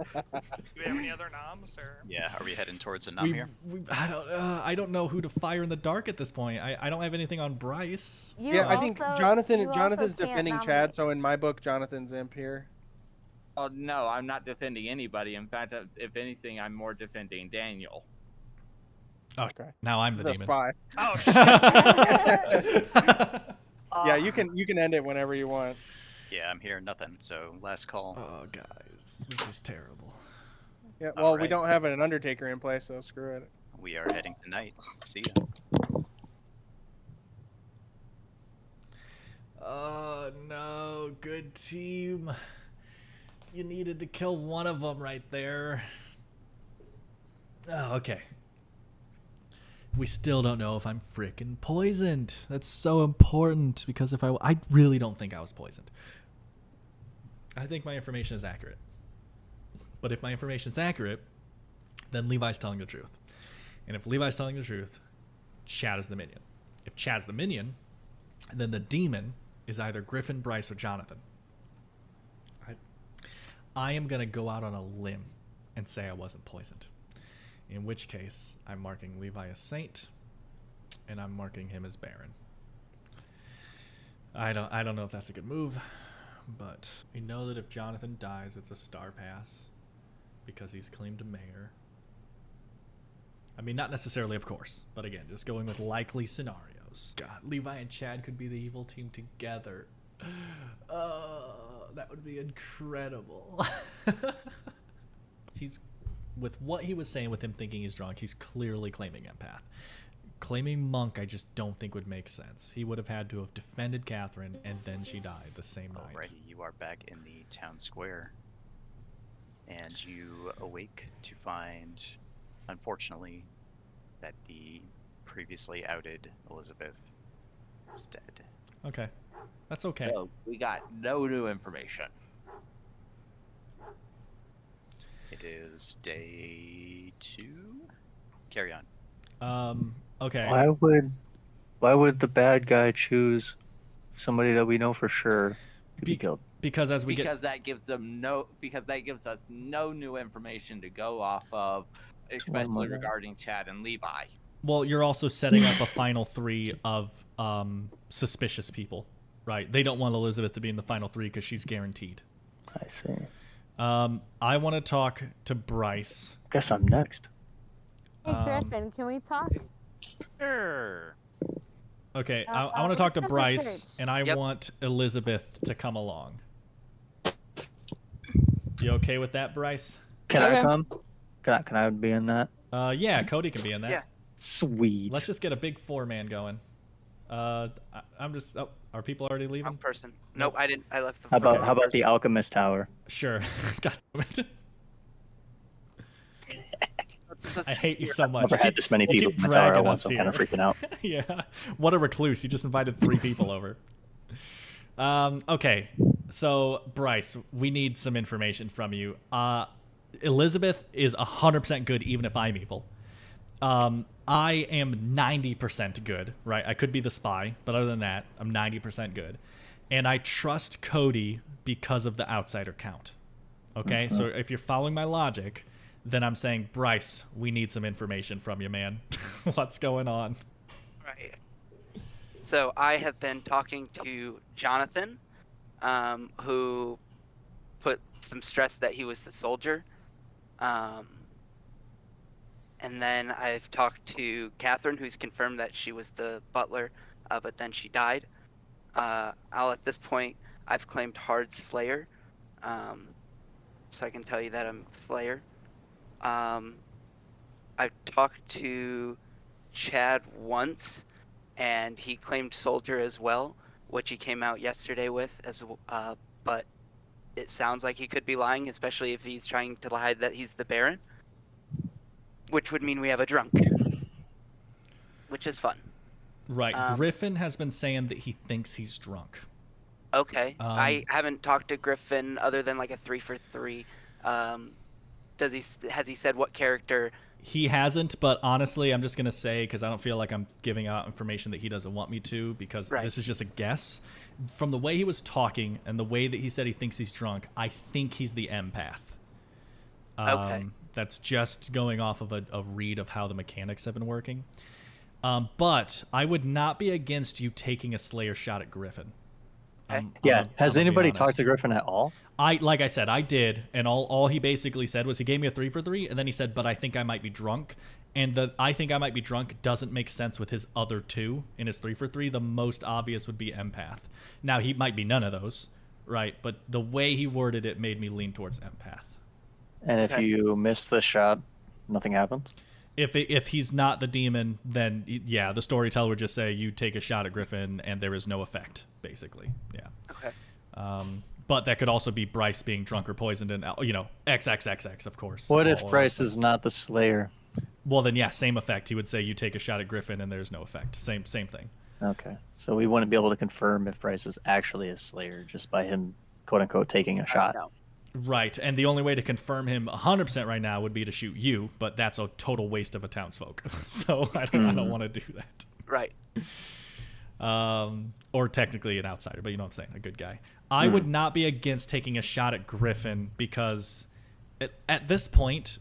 we have any other noms? Or? Yeah, are we heading towards a nom here? I don't know who to fire in the dark at this point. I don't have anything on Bryce. I think Jonathan's defending Chad, so in my book, Jonathan's imp here. Oh no, I'm not defending anybody. In fact, if anything, I'm more defending Daniel. Oh, okay. Now I'm the demon. Spy. Oh shit. Yeah, you can end it whenever you want. Yeah, I'm here. Nothing. So last call. Oh, guys, this is terrible. Yeah, well, we don't have an Undertaker in place, so screw it. We are heading tonight. See ya. Oh no, good team. You needed to kill one of them right there. Oh, okay. We still don't know if I'm frickin' poisoned. That's so important, because if I really don't think I was poisoned. I think my information is accurate. But if my information is accurate, then Levi's telling the truth. And if Levi's telling the truth, Chad is the minion. If Chad's the minion, then the demon is either Griffin, Bryce, or Jonathan. I am going to go out on a limb and say I wasn't poisoned. In which case, I'm marking Levi as Saint, and I'm marking him as Baron. I don't know if that's a good move, but we know that if Jonathan dies, it's a star pass because he's claimed a mayor. I mean, not necessarily, of course, but again, just going with likely scenarios. God, Levi and Chad could be the evil team together. That would be incredible. With what he was saying, with him thinking he's drunk, he's clearly claiming empath. Claiming monk, I just don't think would make sense. He would have had to have defended Catherine, and then she died the same night. Alrighty, you are back in the town square, and you awake to find, unfortunately, that the previously outed Elizabeth is dead. Okay, that's okay. So we got no new information. is day 2. Carry on. Okay. Why would the bad guy choose somebody that we know for sure to be killed? Because as we because that gives us no new information to go off of, especially regarding Chad and Levi. Well, you're also setting up a final 3 of suspicious people, right? They don't want Elizabeth to be in the final 3 because she's guaranteed. I see. I want to talk to Bryce. Guess I'm next. Hey, Griffin, can we talk? Sure. Okay, I want to talk to let's go to Bryce, church. and I want Elizabeth to come along. You okay with that, Bryce? Can I Okay. come? Can I be in that? Yeah, Cody can be in that. Yeah. Sweet. Let's just get a big 4-man going. I'm just. Oh, are people already leaving? Wrong person. Nope, I didn't. I left the. How about Okay. how about the Alchemist Tower? Sure. God damn it. This is- I hate you so much. Never had this many people in my tower at once. I'm kind of freaking out. Yeah. What a recluse. You just invited 3 people over. Okay. So, Bryce, we need some information from you. Elizabeth is 100% good even if I'm evil. I am 90% good, right? I could be the spy, but other than that, I'm 90% good. And I trust Cody because of the outsider count. Okay? So if you're following my logic, then I'm saying, Bryce, we need some information from you, man. What's going on? Right. So I have been talking to Jonathan, who put some stress that he was the soldier. And then I've talked to Catherine, who's confirmed that she was the butler, but then she died. At this point, I've claimed Hard Slayer, so I can tell you that I'm Slayer. I've talked to Chad once, and he claimed Soldier as well, which he came out yesterday with, but it sounds like he could be lying, especially if he's trying to hide that he's the Baron, which would mean we have a drunk, which is fun. Right. Griffin has been saying that he thinks he's drunk. Okay. I haven't talked to Griffin other than like a 3 for 3. Has he said what character? He hasn't, but honestly, I'm just going to say, because I don't feel like I'm giving out information that he doesn't want me to, because this is just a guess. From the way he was talking and the way that he said he thinks he's drunk, I think he's the empath. Okay. That's just going off of a read of how the mechanics have been working. But I would not be against you taking a Slayer shot at Griffin. Has anybody talked to Griffin at all? Like I said, I did, and all he basically said was he gave me a 3 for 3, and then he said, but I think I might be drunk. And the I think I might be drunk doesn't make sense with his other 2 in his 3 for 3. The most obvious would be empath. Now, he might be none of those, right? But the way he worded it made me lean towards empath. And if you miss the shot, nothing happens? If he's not the demon, then yeah, the storyteller would just say you take a shot at Griffin and there is no effect, basically. Yeah. Okay. But that could also be Bryce being drunk or poisoned, and XXXX, of course. What if Bryce is not the Slayer? Well, then yeah, same effect. He would say you take a shot at Griffin and there's no effect. Same thing. Okay, so we wouldn't be able to confirm if Bryce is actually a Slayer just by him, quote unquote, taking a shot. No. Right, and the only way to confirm him 100% right now would be to shoot you, but that's a total waste of a townsfolk. So I don't want to do that. Right. Or technically an outsider, but you know what I'm saying, a good guy. I would not be against taking a shot at Griffin because at this point,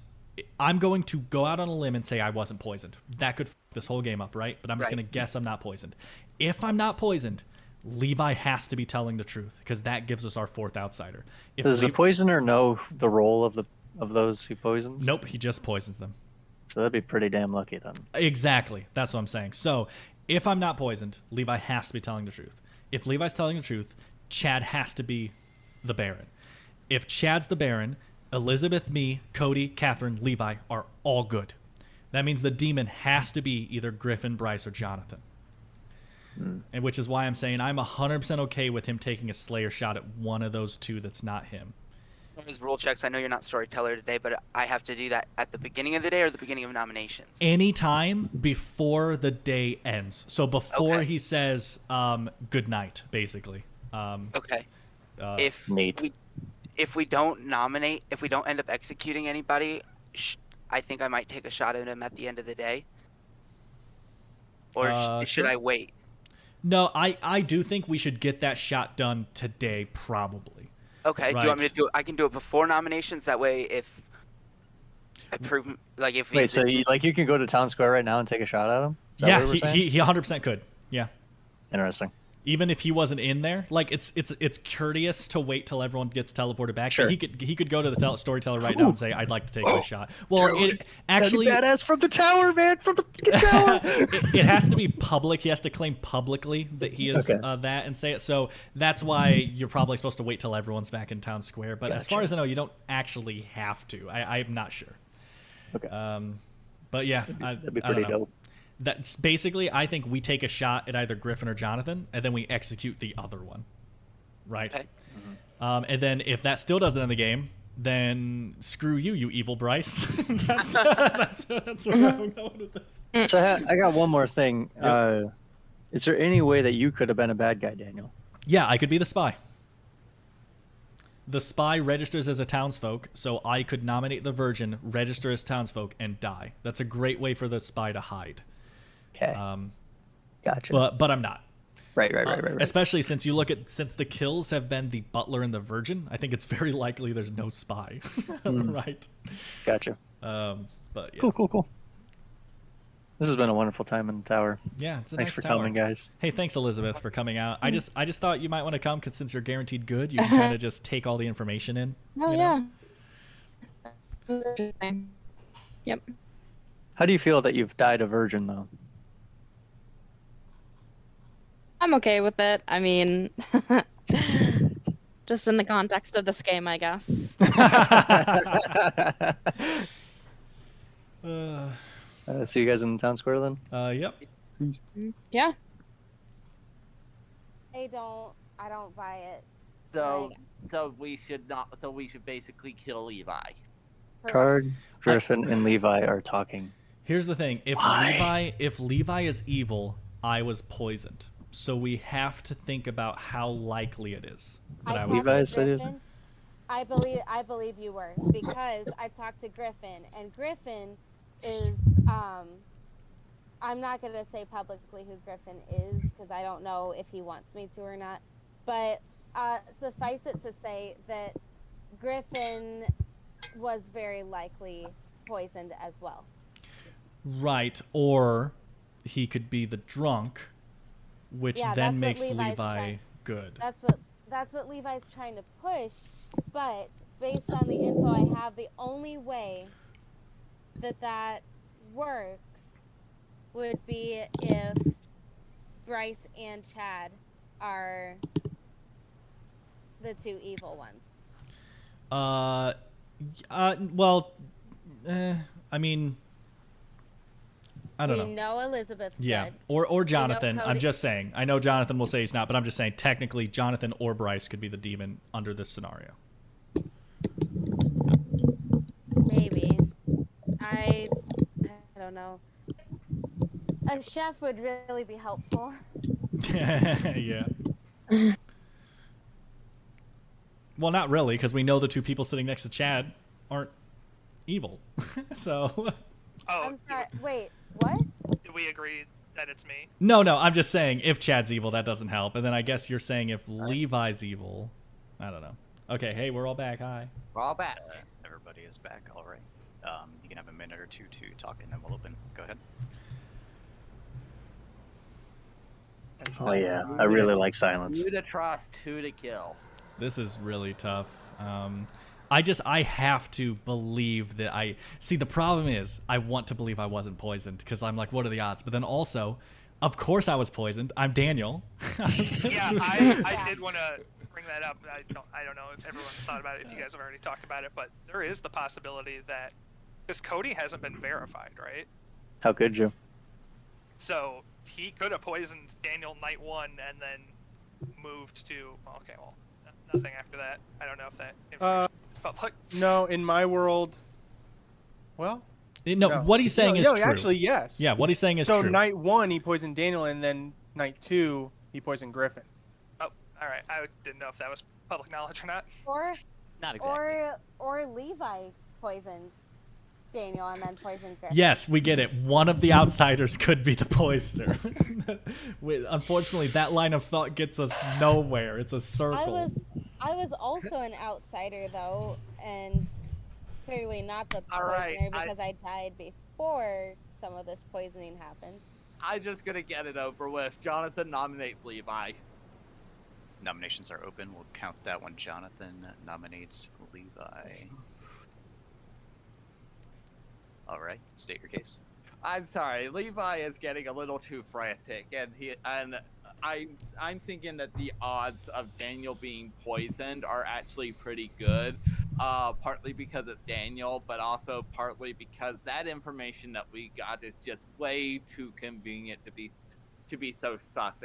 I'm going to go out on a limb and say I wasn't poisoned. That could f this whole game up, right? But I'm just going to guess I'm not poisoned. If I'm not poisoned, Levi has to be telling the truth because that gives us our 4th outsider. Does the poisoner know the role of those who poisons? Nope, he just poisons them. So that'd be pretty damn lucky then. Exactly. That's what I'm saying. So if I'm not poisoned, Levi has to be telling the truth. If Levi's telling the truth, Chad has to be the Baron. If Chad's the Baron, Elizabeth, me, Cody, Catherine, Levi are all good. That means the demon has to be either Griffin, Bryce, or Jonathan. And which is why I'm saying I'm 100% okay with him taking a Slayer shot at one of those 2 that's not him. As rule checks, I know you're not storyteller today, but I have to do that at the beginning of the day or the beginning of nominations. Anytime before the day ends. So before he says good night, basically. Okay. if we don't end up executing anybody, I think I might take a shot at him at the end of the day. Or should Sure. I wait? No, I do think we should get that shot done today, probably. Okay. Right. Do you want me to do it? I can do it before nominations. That way, if I prove, like, if Wait, so you can go to Town Square right now and take a shot at him? Is that Yeah, what we're saying? he 100% could. Yeah. Interesting. Even if he wasn't in there, like it's courteous to wait till everyone gets teleported back. Sure. But he could go to the storyteller right now and say, "I'd like to take a shot." Well, Dude, it actually badass from the tower, man, from the tower. it has to be public. He has to claim publicly that he is that and say it. So that's why you're probably supposed to wait till everyone's back in Town Square. But as far as I know, you don't actually have to. I'm not sure. Okay. But yeah, That'd be I don't pretty know. dope. That's basically, I think we take a shot at either Griffin or Jonathan, and then we execute the other one, right? Okay. And then if that still doesn't end the game, then screw you, you evil Bryce. that's where I'm going with this. So I got one more thing. Is there any way that you could have been a bad guy, Daniel? Yeah, I could be the spy. The spy registers as a townsfolk, so I could nominate the virgin, register as townsfolk, and die. That's a great way for the spy to hide. Okay. Gotcha. But I'm not. Right. Especially since since the kills have been the butler and the virgin, I think it's very likely there's no spy. Right. Gotcha. But yeah. Cool. This has been a wonderful time in the tower. Yeah, it's a Thanks nice for tower. coming, guys. Hey, thanks Elizabeth for coming out. I just thought you might want to come because since you're guaranteed good, you can kind of just take all the information in. Oh you know? yeah. It was interesting. Yep. How do you feel that you've died a virgin, though? I'm okay with it. I mean, just in the context of this game, I guess. See you guys in the Town Square then? Yep. Yeah. I don't buy it. So we should basically kill Levi. Card, Griffin, and Levi are talking. Here's the thing: if Levi is evil, I was poisoned. So we have to think about how likely it is that I was. Levi's citizen. I believe you were, because I talked to Griffin, and Griffin is I'm not gonna say publicly who Griffin is because I don't know if he wants me to or not, but suffice it to say that Griffin was very likely poisoned as well. Right, or he could be the drunk, which then makes Levi good. That's what Levi's trying to push, but based on the info I have, the only way that works would be if Bryce and Chad are the two evil ones. Well, I mean, I don't know. We know Elizabeth's Yeah, dead. or Jonathan. Cody. I'm just saying. I know Jonathan will say he's not, but I'm just saying technically Jonathan or Bryce could be the demon under this scenario. Maybe. I don't know. A chef would really be helpful. Yeah. Well, not really, because we know the two people sitting next to Chad aren't evil. So. Oh, I'm sorry. Wait, what? did we agree that it's me? No, I'm just saying if Chad's evil, that doesn't help. And then I guess you're saying if Levi's evil, I don't know. Okay, hey, we're all back. Hi. We're all back. Everybody is back. All right. You can have a minute or two to talk, and then we'll open. Go ahead. Oh yeah, I really like silence. Who to trust, who to kill. This is really tough. I have to believe that see, the problem is I want to believe I wasn't poisoned because I'm like, what are the odds? But then also, of course I was poisoned. I'm Daniel. Yeah, I did want to bring that up. I don't know if everyone's thought about it, if you guys have already talked about it, but there is the possibility that, because Cody hasn't been verified, right? How could you? So he could have poisoned Daniel night one and then moved to, okay, well, nothing after that. I don't know if that information is public. No, in my world, well, No, what he's saying is true. Actually, yes. Yeah, what he's saying is so true. So night one, he poisoned Daniel, and then night two, he poisoned Griffin. Oh, all right. I didn't know if that was public knowledge or not. Not exactly. Or Levi poisoned Daniel and then poisoned Griffin. Yes, we get it. One of the outsiders could be the poisoner. Unfortunately, that line of thought gets us nowhere. It's a circle. I was also an outsider though, and clearly not the All right, poisoner because I died before some of this poisoning happened. I'm just gonna get it over with. Jonathan nominates Levi. Nominations are open. We'll count that one. Jonathan nominates Levi. All right, state your case. I'm sorry, Levi is getting a little too frantic, and I'm thinking that the odds of Daniel being poisoned are actually pretty good. Partly because it's Daniel, but also partly because that information that we got is just way too convenient to be so sus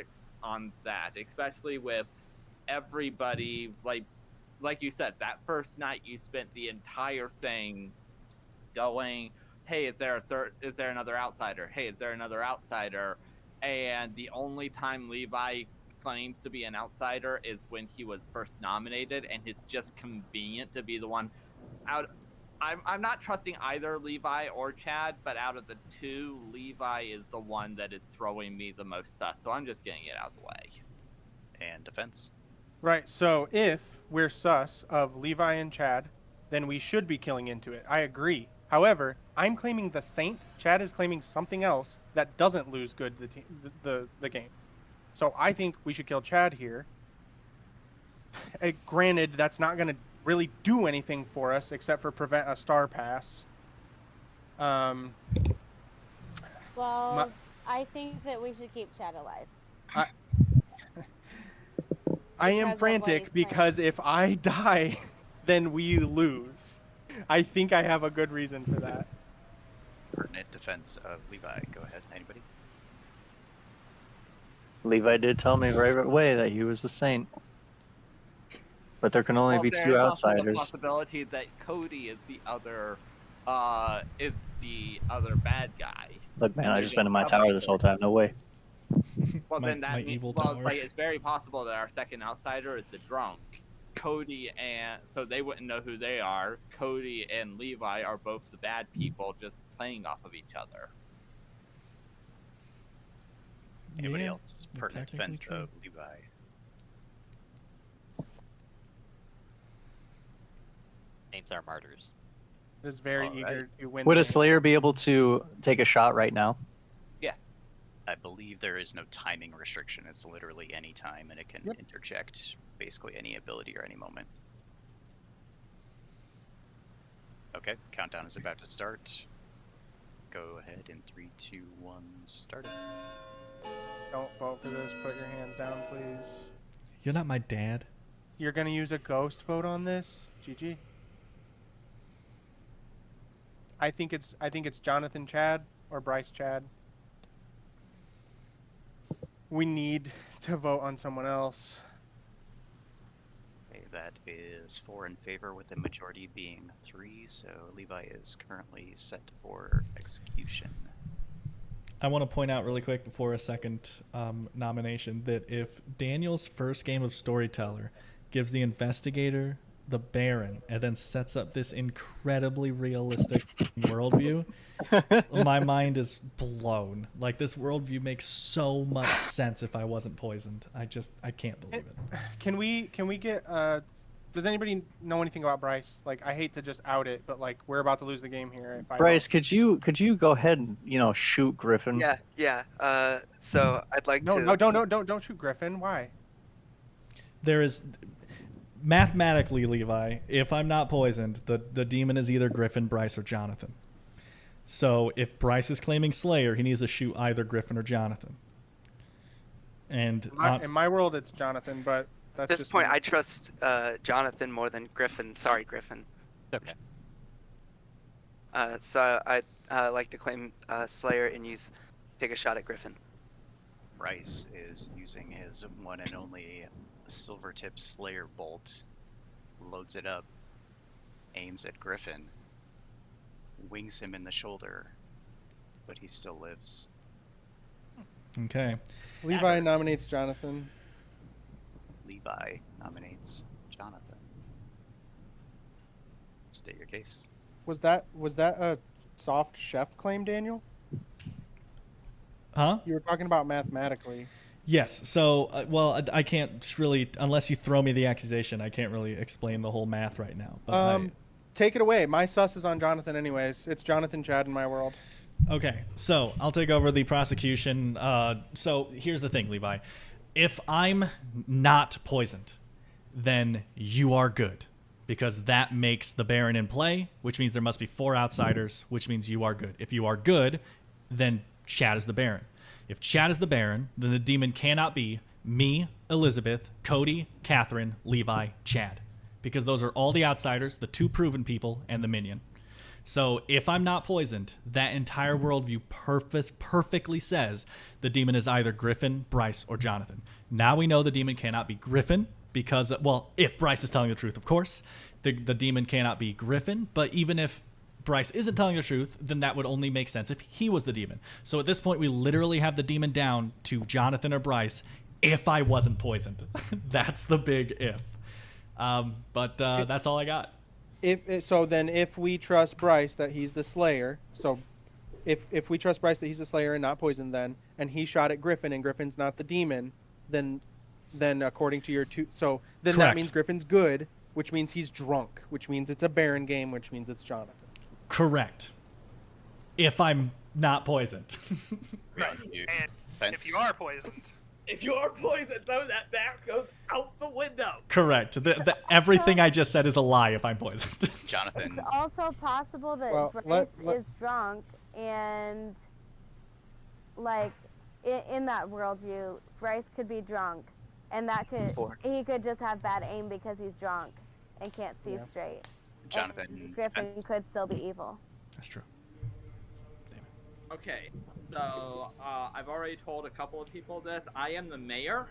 on that, especially with everybody like you said, that first night you spent the entire thing going, hey, is there another outsider? Hey, is there another outsider? And the only time Levi claims to be an outsider is when he was first nominated, and it's just convenient to be the one out. I'm not trusting either Levi or Chad, but out of the two, Levi is the one that is throwing me the most sus, so I'm just getting it out of the way. And defense. Right, so if we're sus of Levi and Chad, then we should be killing into it. I agree. However, I'm claiming the Saint. Chad is claiming something else that doesn't lose good the game. So I think we should kill Chad here. Granted, that's not going to really do anything for us except for prevent a star pass. Well, I think that we should keep Chad alive. I am frantic because if I die, then we lose. I think I have a good reason for that. Pertinent defense of Levi. Go ahead. Anybody? Levi did tell me right away that he was the Saint. But there can only be two There's also the outsiders. possibility that Cody is the other bad guy. Look, man, I've just been in my tower this whole time. No way. Well, then my that means evil well, tower. it's very possible that our second outsider is the drunk. Cody and so they wouldn't know who they are. Cody and Levi are both the bad people, just playing off of each other. Anybody Yeah, else? Pertinent technically defense true. of Levi. Saints are martyrs. Is very All eager right. to win. Would a things. Slayer be able to take a shot right now? Yes. I believe there is no timing restriction. It's literally any time, and it can Yep. interject basically any ability or any moment. Okay, countdown is about to start. Go ahead in 3, 2, 1, start it. Don't vote for this. Put your hands down, please. You're not my dad. You're gonna use a ghost vote on this, GG. I think it's Jonathan Chad or Bryce Chad. We need to vote on someone else. Okay, that is 4 in favor, with the majority being 3. So Levi is currently set for execution. I want to point out really quick before a second nomination that if Daniel's first game of Storyteller gives the Investigator the Baron and then sets up this incredibly realistic worldview, my mind is blown. Like, this worldview makes so much sense if I wasn't poisoned. I can't believe it. Can we get does anybody know anything about Bryce? Like, I hate to just out it, but like we're about to lose the game here. If I Bryce, could you go ahead and shoot Griffin? Yeah. So I'd like No, to. don't shoot Griffin. Why? There is mathematically, Levi, if I'm not poisoned, the demon is either Griffin, Bryce, or Jonathan. So if Bryce is claiming Slayer, he needs to shoot either Griffin or Jonathan. And In my world, it's Jonathan, but that's At this just point, me. I trust Jonathan more than Griffin. Sorry, Griffin. Okay. So I'd like to claim Slayer and take a shot at Griffin. Bryce is using his one and only silver tip Slayer bolt, loads it up, aims at Griffin, wings him in the shoulder, but he still lives. okay. Levi nominates Jonathan. Levi nominates Jonathan. State your case. Was that a soft chef claim, Daniel? Huh? You were talking about mathematically. Yes. So, well, I can't really, unless you throw me the accusation, I can't really explain the whole math right now. But Take it away. My sus is on Jonathan anyways. It's Jonathan Chad in my world. Okay, so I'll take over the prosecution. So here's the thing, Levi. If I'm not poisoned, then you are good. Because that makes the Baron in play, which means there must be 4 outsiders, which means you are good. If you are good, then Chad is the Baron. If Chad is the Baron, then the demon cannot be me, Elizabeth, Cody, Catherine, Levi, Chad. Because those are all the outsiders, the 2 proven people, and the minion. So if I'm not poisoned, that entire worldview perfectly says the demon is either Griffin, Bryce, or Jonathan. Now we know the demon cannot be Griffin because, well, if Bryce is telling the truth, of course, the demon cannot be Griffin. But even if Bryce isn't telling the truth, then that would only make sense if he was the demon. So at this point, we literally have the demon down to Jonathan or Bryce if I wasn't poisoned. That's the big if. But that's all I got. If we trust Bryce that he's the Slayer, so if we trust Bryce that he's the Slayer and not poisoned, then and he shot at Griffin and Griffin's not the demon, then according to your then Correct. That means Griffin's good, which means he's drunk, which means it's a Baron game, which means it's Jonathan. Correct. If I'm not poisoned. Right. And if you are poisoned, If you are poisoned, though, that goes out the window. Correct. Everything I just said is a lie if I'm poisoned. Jonathan. It's also possible that Well, Bryce is drunk and, like, in that worldview, Bryce could be drunk, and he could just have bad aim because he's drunk and can't see straight. Jonathan. And Griffin could still be evil. That's true. Okay, so I've already told a couple of people this. I am the mayor,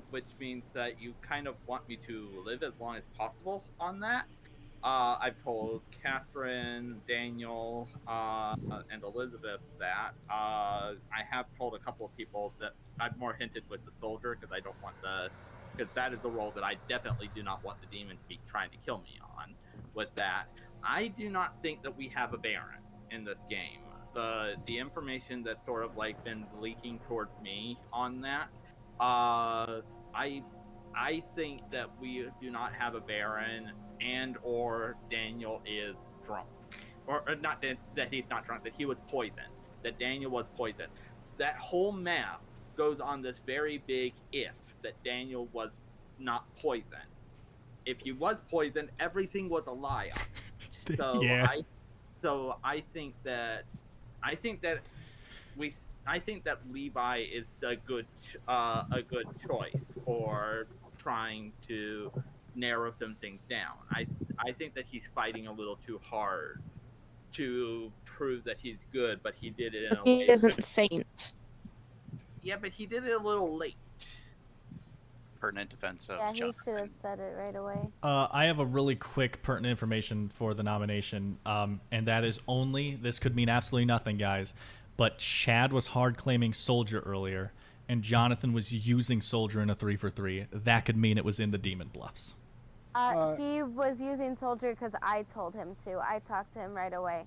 which means that you kind of want me to live as long as possible on that. I've told Catherine, Daniel, and Elizabeth that. I have told a couple of people that I've more hinted with the soldier because I don't want because that is the role that I definitely do not want the demon to be trying to kill me on. With that, I do not think that we have a Baron in this game. The information that's sort of like been leaking towards me on that, I think that we do not have a Baron, and or Daniel is drunk, or not that he's not drunk, that he was poisoned, that Daniel was poisoned. That whole math goes on this very big if that Daniel was not poisoned. If he was poisoned, everything was a lie. So Yeah. I think that Levi is a good choice for trying to narrow some things down. I think that he's fighting a little too hard to prove that he's good, but he did it in a way. He isn't Saint. Yeah, but he did it a little late. Pertinent defense of Yeah, he Jonathan. should have said it right away. I have a really quick pertinent information for the nomination, and that is only, this could mean absolutely nothing, guys, but Chad was hard claiming Soldier earlier, and Jonathan was using Soldier in a 3-for-3. That could mean it was in the Demon Bluffs. He was using Soldier because I told him to. I talked to him right away.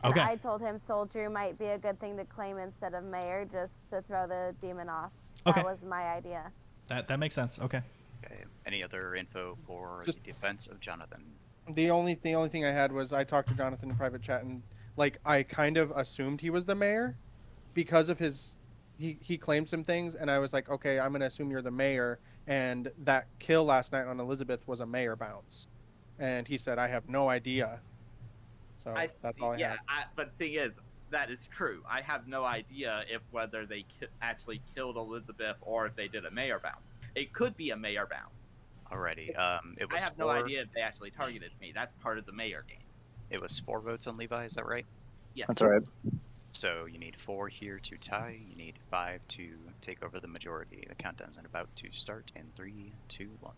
And Okay. I told him Soldier might be a good thing to claim instead of Mayor, just to throw the demon off. Okay. That was my idea. That makes sense. Okay. Okay. Any other info for Just- the defense of Jonathan? The only thing I had was I talked to Jonathan in private chat, and like I kind of assumed he was the mayor because of his he claimed some things, and I was like, okay, I'm gonna assume you're the mayor. And that kill last night on Elizabeth was a mayor bounce, and he said I have no idea. So that's all I had. But the thing is, that is true. I have no idea if whether they actually killed Elizabeth or if they did a mayor bounce. It could be a mayor bounce. Alrighty. It I was have no idea if they actually targeted me. That's part of the mayor game. It was 4 votes on Levi. Is that right? Yes. That's all right. So you need 4 here to tie. You need 5 to take over the majority. The countdown's about to start in 3, 2, 1.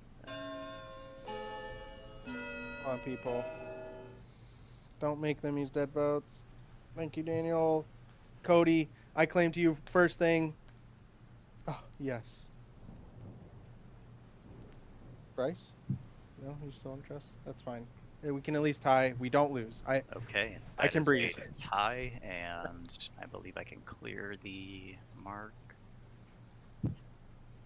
Come on, people. Don't make them use dead votes. Thank you, Daniel. Cody, I claim to you first thing. Oh, yes. Bryce? No, you still don't trust? That's fine. We can at least tie. We don't lose. Okay. I can is breathe. a tie, and I believe I can clear the mark.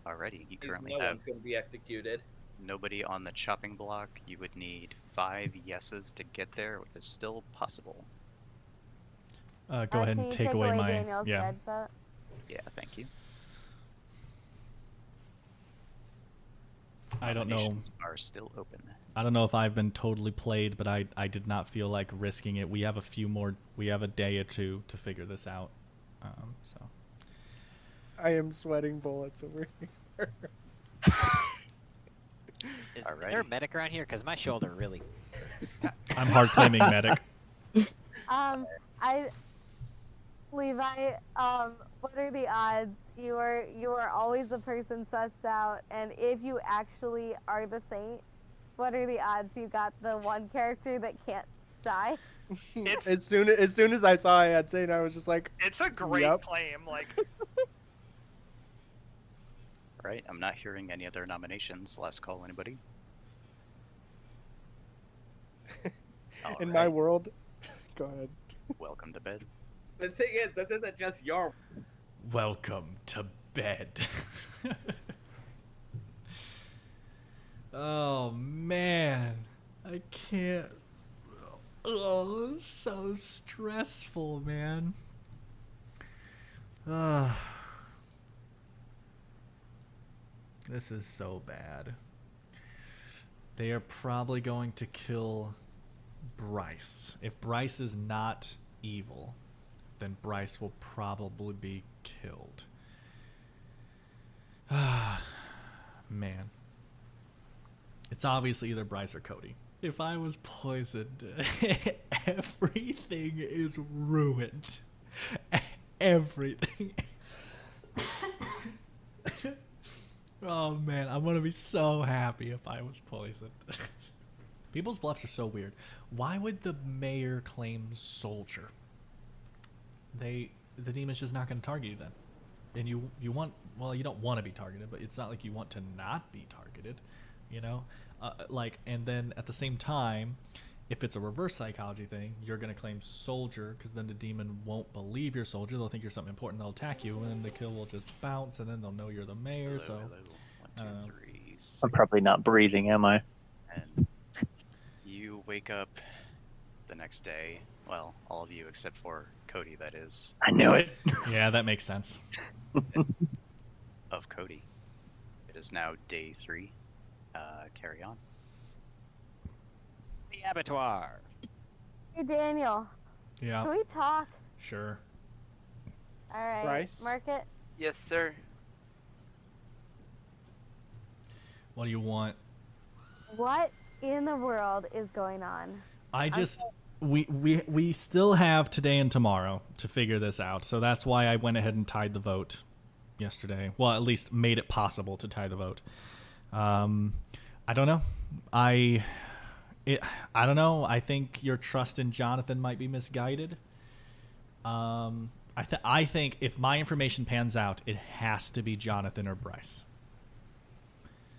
Alrighty, you currently No have one's going to be executed. nobody on the chopping block. You would need 5 yeses to get there, which is still possible. Go ahead Can and you take away my Daniel's yeah. dead vote? Yeah, thank you. I don't know. Nominations are still open. I don't know if I've been totally played, but I did not feel like risking it. We have a few more. We have a day or two to figure this out. So. I am sweating bullets over here. Is there a medic around here? Because my shoulder really. I'm hard claiming medic. Levi, what are the odds? You are always the person sussed out, and if you actually are the saint, what are the odds you got the one character that can't die? As soon as I saw I had Saint, I was just like, It's a great Yep. claim. Like, Right, I'm not hearing any other nominations. Last call, anybody? in my world. Go ahead. Welcome to bed. The thing is, this isn't just your. Welcome to bed. Oh man, I can't. Oh, so stressful, man. This is so bad. They are probably going to kill Bryce. If Bryce is not evil, then Bryce will probably be killed. Man. It's obviously either Bryce or Cody. If I was poisoned, everything is ruined. Everything. Oh man, I'm gonna be so happy if I was poisoned. People's bluffs are so weird. Why would the mayor claim soldier? The demon's just not gonna target you then. And you want, well, you don't want to be targeted, but it's not like you want to not be targeted, you know? And then at the same time, if it's a reverse psychology thing, you're going to claim soldier, because then the demon won't believe you're soldier. They'll think you're something important. They'll attack you, and then the kill will just bounce, and then they'll know you're the mayor. Hello, so, 1, 2, 3, I'm probably not breathing, am I? and you wake up the next day. Well, all of you except for Cody, that is. I knew it. yeah, that makes sense. Of Cody. It is now day 3. Carry on. The abattoir. Hey Daniel, Yeah, can we talk? sure. All right, Bryce? Market. Yes, sir. What do you want? What in the world is going on? We still have today and tomorrow to figure this out. So that's why I went ahead and tied the vote yesterday. Well, at least made it possible to tie the vote. I don't know. I don't know. I think your trust in Jonathan might be misguided. I think if my information pans out, it has to be Jonathan or Bryce.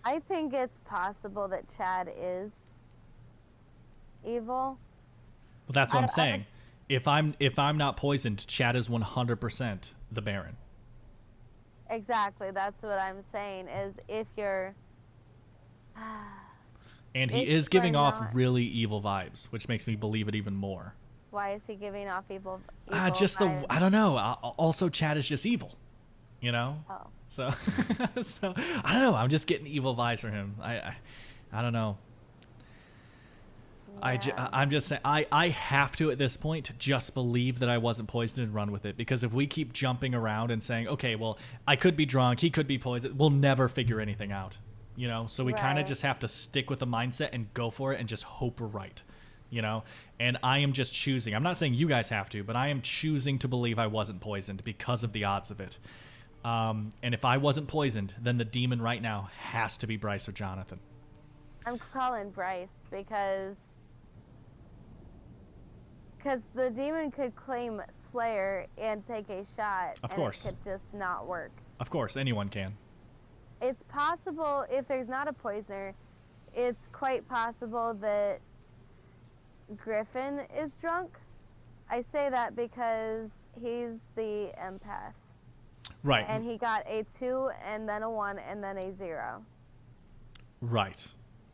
I think it's possible that Chad is evil. Well, that's what I'm saying. If I'm not poisoned, Chad is 100% the Baron. Exactly. That's what I'm saying. Is if you're. And he If is giving you're off not- really evil vibes, which makes me believe it even more. Why is he giving off evil? I don't know. Also, Chad is just evil, you know. Oh. So, so I don't know. I'm just getting evil vibes from him. I don't know. Yeah. I'm just saying. I have to at this point just believe that I wasn't poisoned and run with it, because if we keep jumping around and saying, okay, well, I could be drunk, he could be poisoned, we'll never figure anything out, you know. So we kind of Right. just have to stick with the mindset and go for it and just hope we're right, you know. And I am just choosing. I'm not saying you guys have to, but I am choosing to believe I wasn't poisoned because of the odds of it. And if I wasn't poisoned, then the demon right now has to be Bryce or Jonathan. I'm calling Bryce because the demon could claim Slayer and take a shot, Of and course. it could just not work. Of course, anyone can. It's possible if there's not a poisoner, it's quite possible that Griffin is drunk. I say that because he's the empath. Right. And he got a 2 and then a 1 and then a 0. Right.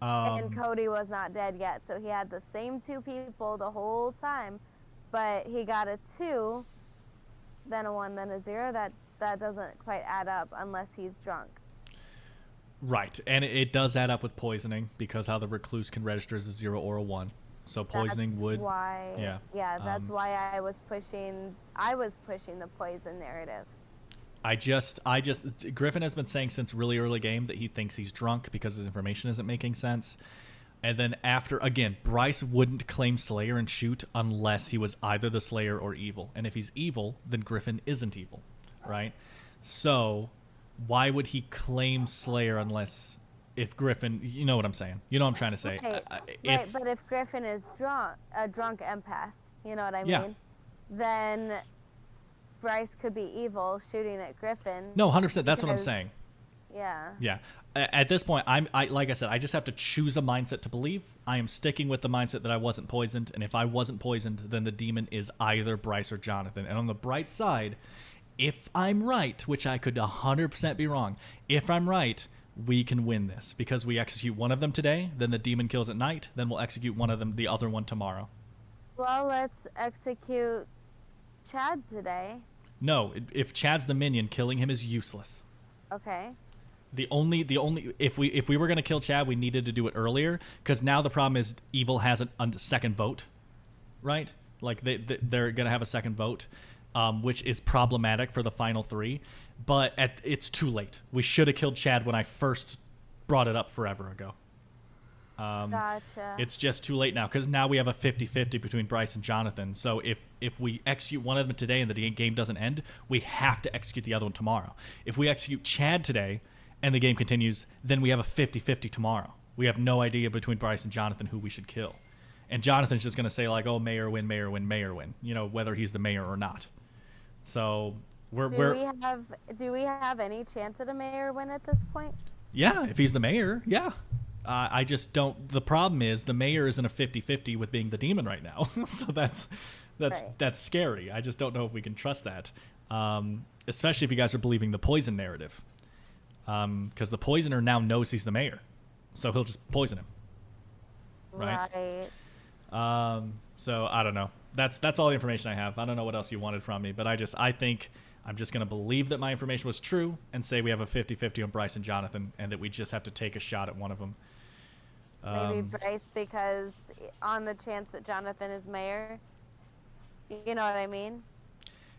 And Cody was not dead yet, so he had the same 2 people the whole time, but he got a 2, then a 1, then a 0. That doesn't quite add up unless he's drunk. Right, and it does add up with poisoning because how the recluse can register as a 0 or a 1. So poisoning That's would. why. Yeah. That's why I was pushing the poison narrative. Griffin has been saying since really early game that he thinks he's drunk because his information isn't making sense. And then after, again, Bryce wouldn't claim Slayer and shoot unless he was either the Slayer or evil. And if he's evil, then Griffin isn't evil, right? So why would he claim Slayer unless, if Griffin, you know what I'm saying? You know what I'm trying to say. Right, but if Griffin is a drunk empath, you know what I mean? Yeah. Then Bryce could be evil shooting at Griffin. No, 100%. That's what I'm saying. Yeah. Yeah. At this point, like I said, I just have to choose a mindset to believe. I am sticking with the mindset that I wasn't poisoned, and if I wasn't poisoned, then the demon is either Bryce or Jonathan. And on the bright side, if I'm right, which I could 100% be wrong, if I'm right, we can win this because we execute one of them today, then the demon kills at night, then we'll execute one of them, the other one tomorrow. Well, let's execute Chad today. No, if Chad's the minion, killing him is useless. Okay. The only if we were gonna kill Chad, we needed to do it earlier because now the problem is evil has a second vote, right? Like they're gonna have a second vote, which is problematic for the final 3. But it's too late. We should have killed Chad when I first brought it up forever ago. Gotcha. It's just too late now because now we have a 50-50 between Bryce and Jonathan. So if we execute one of them today and the game doesn't end, we have to execute the other one tomorrow. If we execute Chad today and the game continues, then we have a 50-50 tomorrow. We have no idea between Bryce and Jonathan who we should kill. And Jonathan's just going to say like, oh, mayor win, mayor win, mayor win, you know, whether he's the mayor or not. So do we have any chance at a mayor win at this point? Yeah, if he's the mayor, yeah. I just don't. The problem is the mayor is in a 50-50 with being the demon right now, so that's scary. I just don't know if we can trust that, especially if you guys are believing the poison narrative, because the poisoner now knows he's the mayor, so he'll just poison him. Right. So I don't know. That's all the information I have. I don't know what else you wanted from me, but I think I'm just going to believe that my information was true and say we have a 50-50 on Bryce and Jonathan and that we just have to take a shot at one of them. Maybe Bryce, because on the chance that Jonathan is mayor, you know what I mean?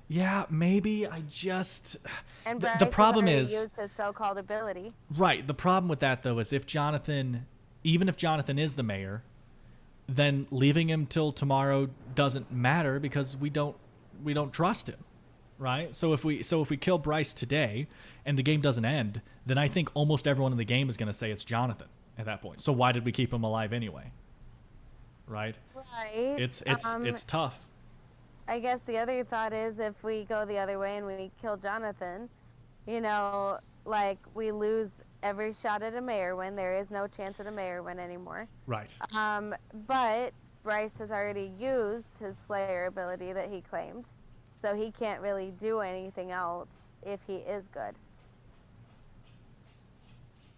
Yeah, maybe. I just... And Bryce the problem is... used his so-called ability. Right. The problem with that, though, is if Jonathan... Even if Jonathan is the mayor, then leaving him till tomorrow doesn't matter because we don't trust him. Right? So if we kill Bryce today and the game doesn't end, then I think almost everyone in the game is going to say it's Jonathan at that point. So why did we keep him alive anyway? Right? Right. It's tough. I guess the other thought is if we go the other way and we kill Jonathan, you know, like we lose every shot at a mayor win. There is no chance at a mayor win anymore. Right. But Bryce has already used his Slayer ability that he claimed. So he can't really do anything else if he is good.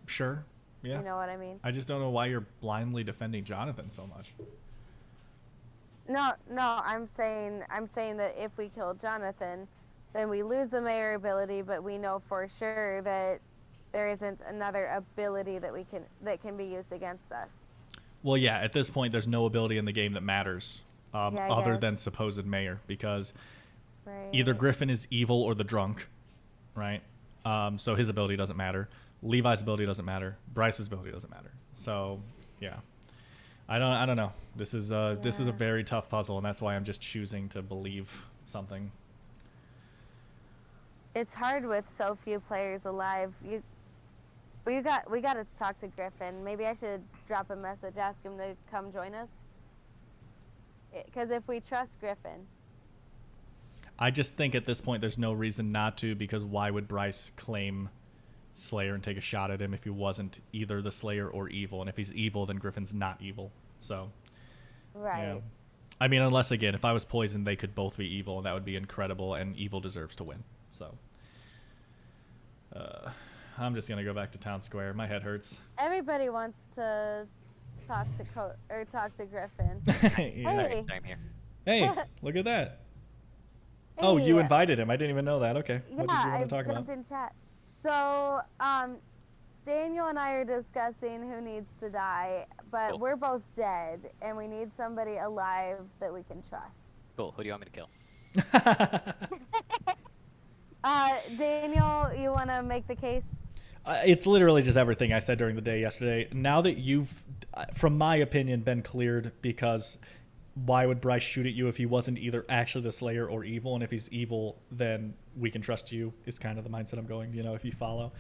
Sure. Yeah. You know what I mean? I just don't know why you're blindly defending Jonathan so much. No, I'm saying that if we kill Jonathan, then we lose the mayor ability, but we know for sure that there isn't another ability that can be used against us. Well, yeah, at this point there's no ability in the game that matters other guess. than supposed mayor because Right. either Griffin is evil or the drunk, right? So his ability doesn't matter. Levi's ability doesn't matter. Bryce's ability doesn't matter. So, yeah. I don't know. This is a very tough puzzle, and that's why I'm just choosing to believe something. It's hard with so few players alive. We got to talk to Griffin. Maybe I should drop a message, ask him to come join us. Because if we trust Griffin. I just think at this point there's no reason not to, because why would Bryce claim Slayer and take a shot at him if he wasn't either the Slayer or evil? And if he's evil, then Griffin's not evil. So Right. I mean, unless again, if I was poisoned, they could both be evil, and that would be incredible, and evil deserves to win. So, I'm just gonna go back to town square. My head hurts. Everybody wants to talk to Griffin. Yeah. Hey. Sorry, I'm here. Hey, look at that. Oh, you Hey. invited him. I didn't even know that. Okay. Yeah, What did you want I to talk about? jumped in chat. So, Daniel and I are discussing who needs to die, but Cool. we're both dead, and we need somebody alive that we can trust. Cool. Who do you want me to kill? Daniel, you want to make the case? It's literally just everything I said during the day yesterday. Now that you've, from my opinion, been cleared, because why would Bryce shoot at you if he wasn't either actually the Slayer or evil? And if he's evil, then we can trust you, is kind of the mindset I'm going, if you follow.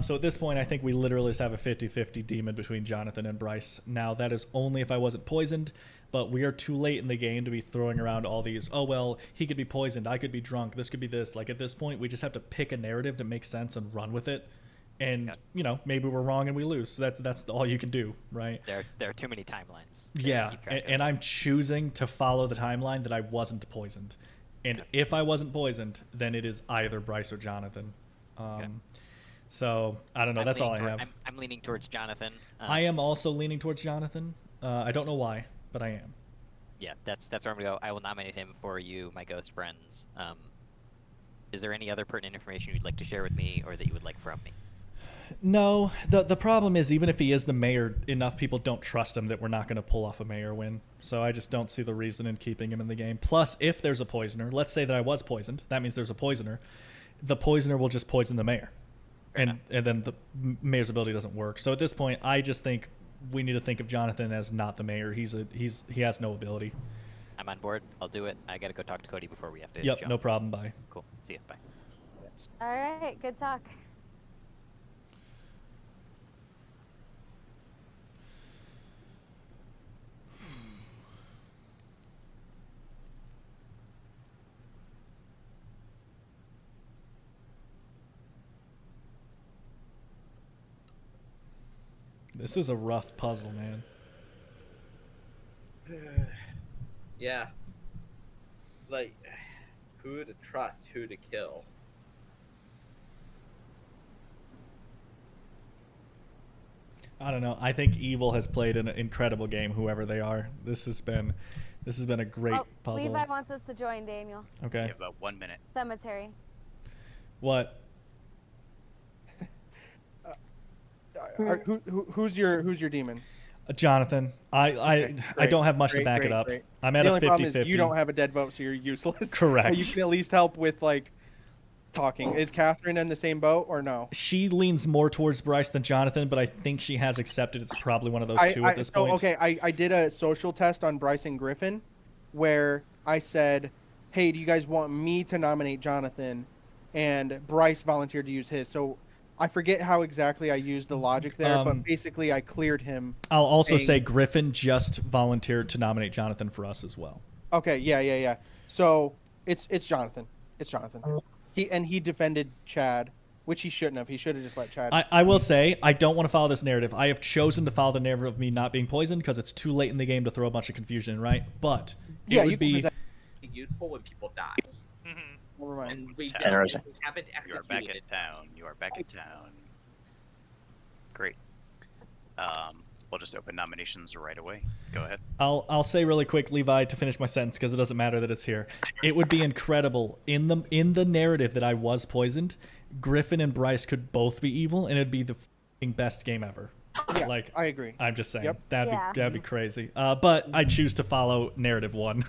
So at this point, I think we literally just have a 50-50 demon between Jonathan and Bryce. Now, that is only if I wasn't poisoned, but we are too late in the game to be throwing around all these, oh, well, he could be poisoned, I could be drunk, this could be this. Like, at this point, we just have to pick a narrative that makes sense and run with it. And, maybe we're wrong and we lose. So that's all you can do, right? There are too many timelines. Yeah, and I'm choosing to follow the timeline that I wasn't poisoned. And if I wasn't poisoned, then it is either Bryce or Jonathan. So, I don't know. That's all I have. I'm leaning towards Jonathan. I am also leaning towards Jonathan. I don't know why, but I am. Yeah, that's where I'm going to go. I will nominate him for you, my ghost friends. Is there any other pertinent information you'd like to share with me or that you would like from me? No, the problem is, even if he is the mayor, enough people don't trust him that we're not going to pull off a mayor win. So I just don't see the reason in keeping him in the game. Plus, if there's a poisoner, let's say that I was poisoned, that means there's a poisoner. The poisoner will just poison the mayor. And then the mayor's ability doesn't work. So at this point, I just think we need to think of Jonathan as not the mayor. He has no ability. I'm on board. I'll do it. I got to go talk to Cody before we have to Yep, jump. no problem. Bye. Cool. See you. Bye. All right, good talk. This is a rough puzzle, man. Yeah. Like, who to trust, who to kill. I don't know. I think Evil has played an incredible game, whoever they are. This has been a great puzzle. Levi wants us to join Daniel. Okay. You have about 1 minute. Cemetery. What? Who's your demon? Jonathan. I don't have much to back it up. Great. I'm at the a 50-50. only problem is you don't have a dead vote, so you're useless. Correct. You can at least help with talking. Is Catherine in the same boat or no? She leans more towards Bryce than Jonathan, but I think she has accepted it's probably one of those two at this point. Okay, I did a social test on Bryce and Griffin where I said, hey, do you guys want me to nominate Jonathan? And Bryce volunteered to use his. So I forget how exactly I used the logic there, but basically I cleared him. I'll also say Griffin just volunteered to nominate Jonathan for us as well. Okay, yeah. So it's Jonathan. It's Jonathan. He defended Chad, which he shouldn't have. He should have just let Chad. I will say, I don't want to follow this narrative. I have chosen to follow the narrative of me not being poisoned because it's too late in the game to throw a bunch of confusion, right? But it would be useful when people die. Never mind. And we Interesting. haven't You are back in executed. town. You are back in town. Great. We'll just open nominations right away. Go ahead. I'll say really quick, Levi, to finish my sentence because it doesn't matter that it's here. It would be incredible in the narrative that I was poisoned. Griffin and Bryce could both be evil, and it'd be the best game ever. Yeah, I agree. I'm just saying. Yep. That'd be crazy. But I choose to follow narrative one.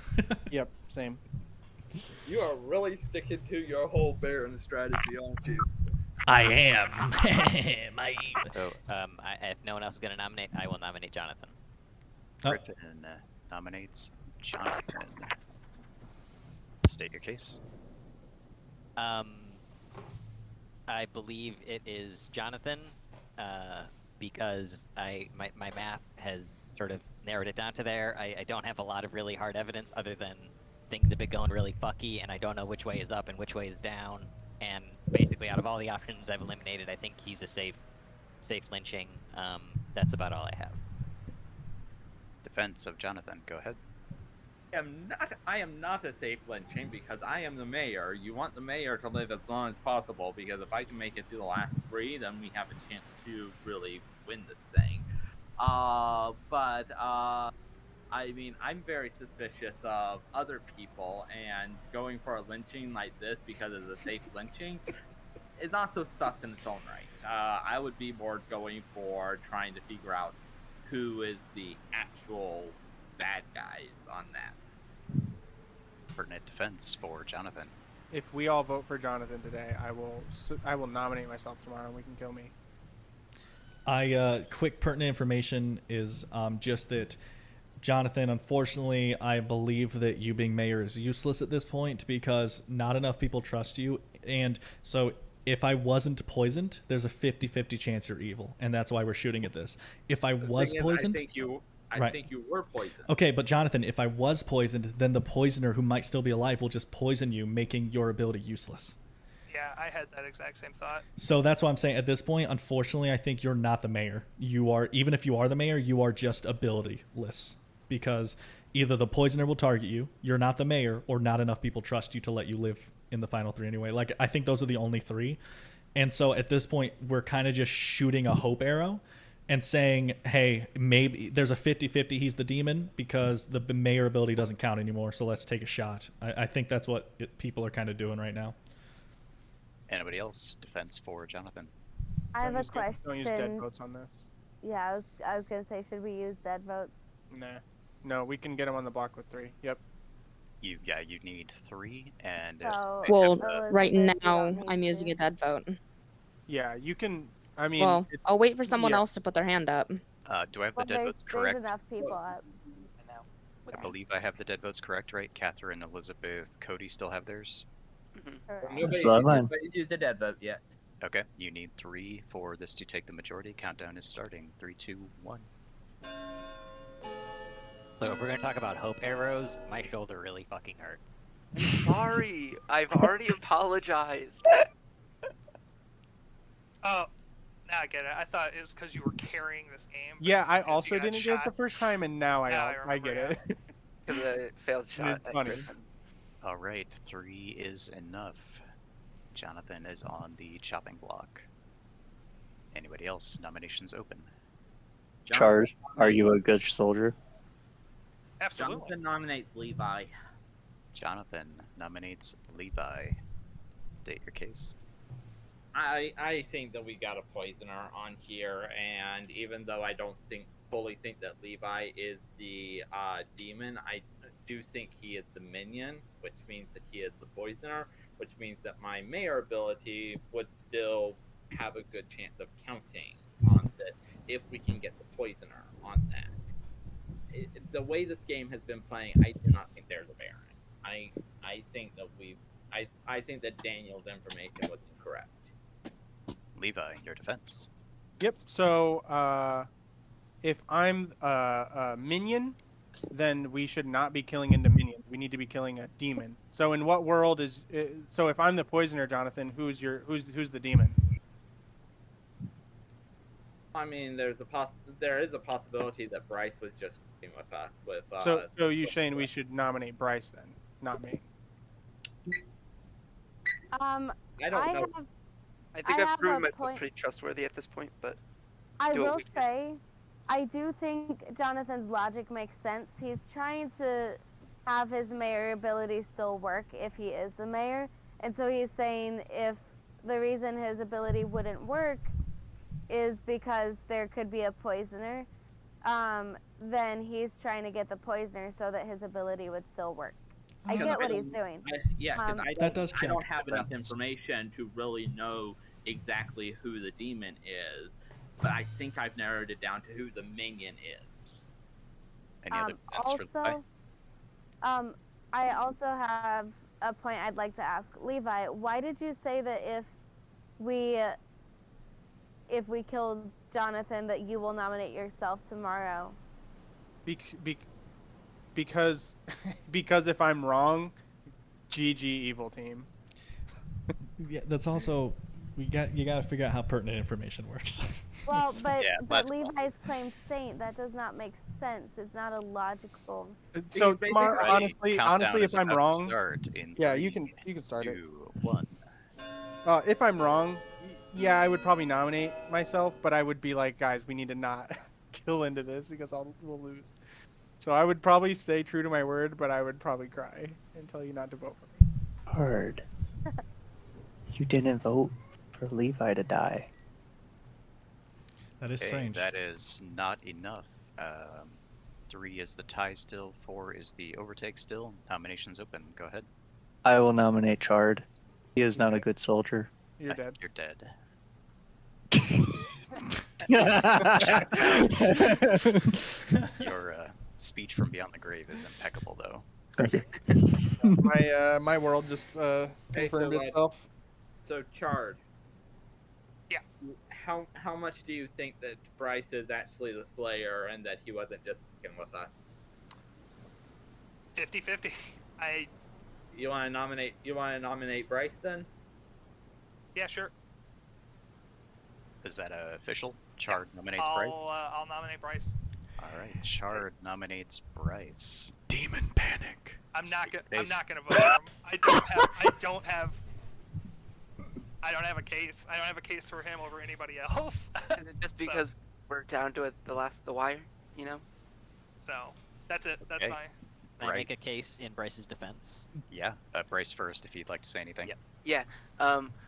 Yep, same. You are really sticking to your whole Baron strategy, aren't you? I am. So, if no one else is going to nominate, I will nominate Jonathan. Griffin nominates Jonathan. State your case. I believe it is Jonathan, because my math has sort of narrowed it down to there. I don't have a lot of really hard evidence other than things have been going really fucky, and I don't know which way is up and which way is down. And basically, out of all the options I've eliminated, I think he's a safe lynching. That's about all I have. defense of Jonathan. Go ahead. I am not a safe lynching because I am the mayor. You want the mayor to live as long as possible because if I can make it to the last 3, then we have a chance to really win this thing. I mean, I'm very suspicious of other people, and going for a lynching like this because it's a safe lynching is not so sus in its own right. I would be more going for trying to figure out who is the actual bad guys on that. Pertinent defense for Jonathan. If we all vote for Jonathan today, I will nominate myself tomorrow, and we can kill me. Quick pertinent information is just that, Jonathan, unfortunately, I believe that you being mayor is useless at this point because not enough people trust you. And so if I wasn't poisoned, there's a 50-50 chance you're evil. And that's why we're shooting at this. If I was poisoned... I think you were poisoned. Okay, but Jonathan, if I was poisoned, then the poisoner who might still be alive will just poison you, making your ability useless. Yeah, I had that exact same thought. So that's why I'm saying at this point, unfortunately, I think you're not the mayor. You are, even if you are the mayor, you are just abilityless. Because either the poisoner will target you, you're not the mayor, or not enough people trust you to let you live in the final 3 anyway. Like, I think those are the only 3. And so at this point, we're kind of just shooting a hope arrow and saying, hey, maybe there's a 50-50 he's the demon because the mayor ability doesn't count anymore, so let's take a shot. I think that's what people are kind of doing right now. Anybody else? Defense for Jonathan. I have a question. Don't use dead votes on this. Yeah, I was gonna say, should we use dead votes? Nah. No, we can get him on the block with 3. Yep. You need 3, and Well, Elizabeth, right you now don't need I'm using to. a dead vote. Yeah, you can. I mean, Well, I'll wait for someone else to put their hand up. do I have the Well, dead there's votes correct? enough people up. I believe I have the dead votes correct, right? Catherine, Elizabeth, Cody still have theirs? Correct. So am I. Nobody's used the dead vote yet. Okay, you need 3 for this to take the majority. Countdown is starting. 3, 2, 1. So if we're gonna talk about hope arrows, my shoulder really fucking hurts. I'm sorry. I've already apologized. Oh, now I get it. I thought it was because you were carrying this game. but yeah, it's I because you also got didn't get it shot. the first time, and now Now I get remember, it. Because I failed shot. It's funny. All right, 3 is enough. Jonathan is on the chopping block. Anybody else? Nominations open. Charge, are you a good soldier? Absolutely. Jonathan nominates Levi. Jonathan nominates Levi. State your case. I think that we got a poisoner on here, and even though I don't fully think that Levi is the demon, I do think he is the minion, which means that he is the poisoner, which means that my mayor ability would still have a good chance of counting on this if we can get the poisoner on that. The way this game has been playing, I do not think there's a Baron. I think that I think that Daniel's information was incorrect. Levi, your defense. Yep. So, if I'm a minion, then we should not be killing into minions. We need to be killing a demon. So, in what world is? So, if I'm the poisoner, Jonathan, who's the demon? I mean, there is a possibility that Bryce was just f***ing with us with. So you saying we should nominate Bryce then, not me? I don't know. I think I I've have proven a myself point. pretty trustworthy at this point, but I do what will we can. say, I do think Jonathan's logic makes sense. He's trying to have his mayor ability still work if he is the mayor. And so he's saying if the reason his ability wouldn't work is because there could be a poisoner, then he's trying to get the poisoner so that his ability would still work. I Because get what I he's don't- doing. Because I That does I don't check. have enough That's- information to really know exactly who the demon is, but I think I've narrowed it down to who the minion is. Any other defense for Levi? Also, I also have a point I'd like to ask Levi. Why did you say that if we killed Jonathan, that you will nominate yourself tomorrow? Because if I'm wrong, GG evil team. Yeah, that's also you gotta figure out how pertinent information works. Well, but Yeah, but last call. Levi's claimed saint. That does not make sense. It's not a logical. So, basically Mar, Ready, honestly, countdown if is I'm about to wrong, start in yeah, 3, you can start it. 2, 1. If I'm wrong, yeah, I would probably nominate myself, but I would be like, guys, we need to not kill into this because we'll lose. So I would probably stay true to my word, but I would probably cry and tell you not to vote for me. Hard. You didn't vote for Levi to die. That is Okay, strange. that is not enough. 3 is the tie still. 4 is the overtake still. Nominations open. Go ahead. I will nominate Chard. He is not a good soldier. You're I dead. think you're dead. Your speech from beyond the grave is impeccable, though. My world just confirmed so, itself. So Chard. Yeah. How much do you think that Bryce is actually the Slayer and that he wasn't just fucking with us? 50-50. You want to nominate Bryce then? Yeah, sure. Is that official? Chard nominates Bryce? I'll nominate Bryce. All right, Chard nominates Bryce. Demon panic. I'm not gonna Base. vote for him. I don't have a case. I don't have a case for him over anybody else. Is it just because we're down to the wire, you know? So that's it. That's Okay. fine. Can I make a Right. case in Bryce's defense? Yeah, Bryce first if you'd like to say anything. Yep. Yeah.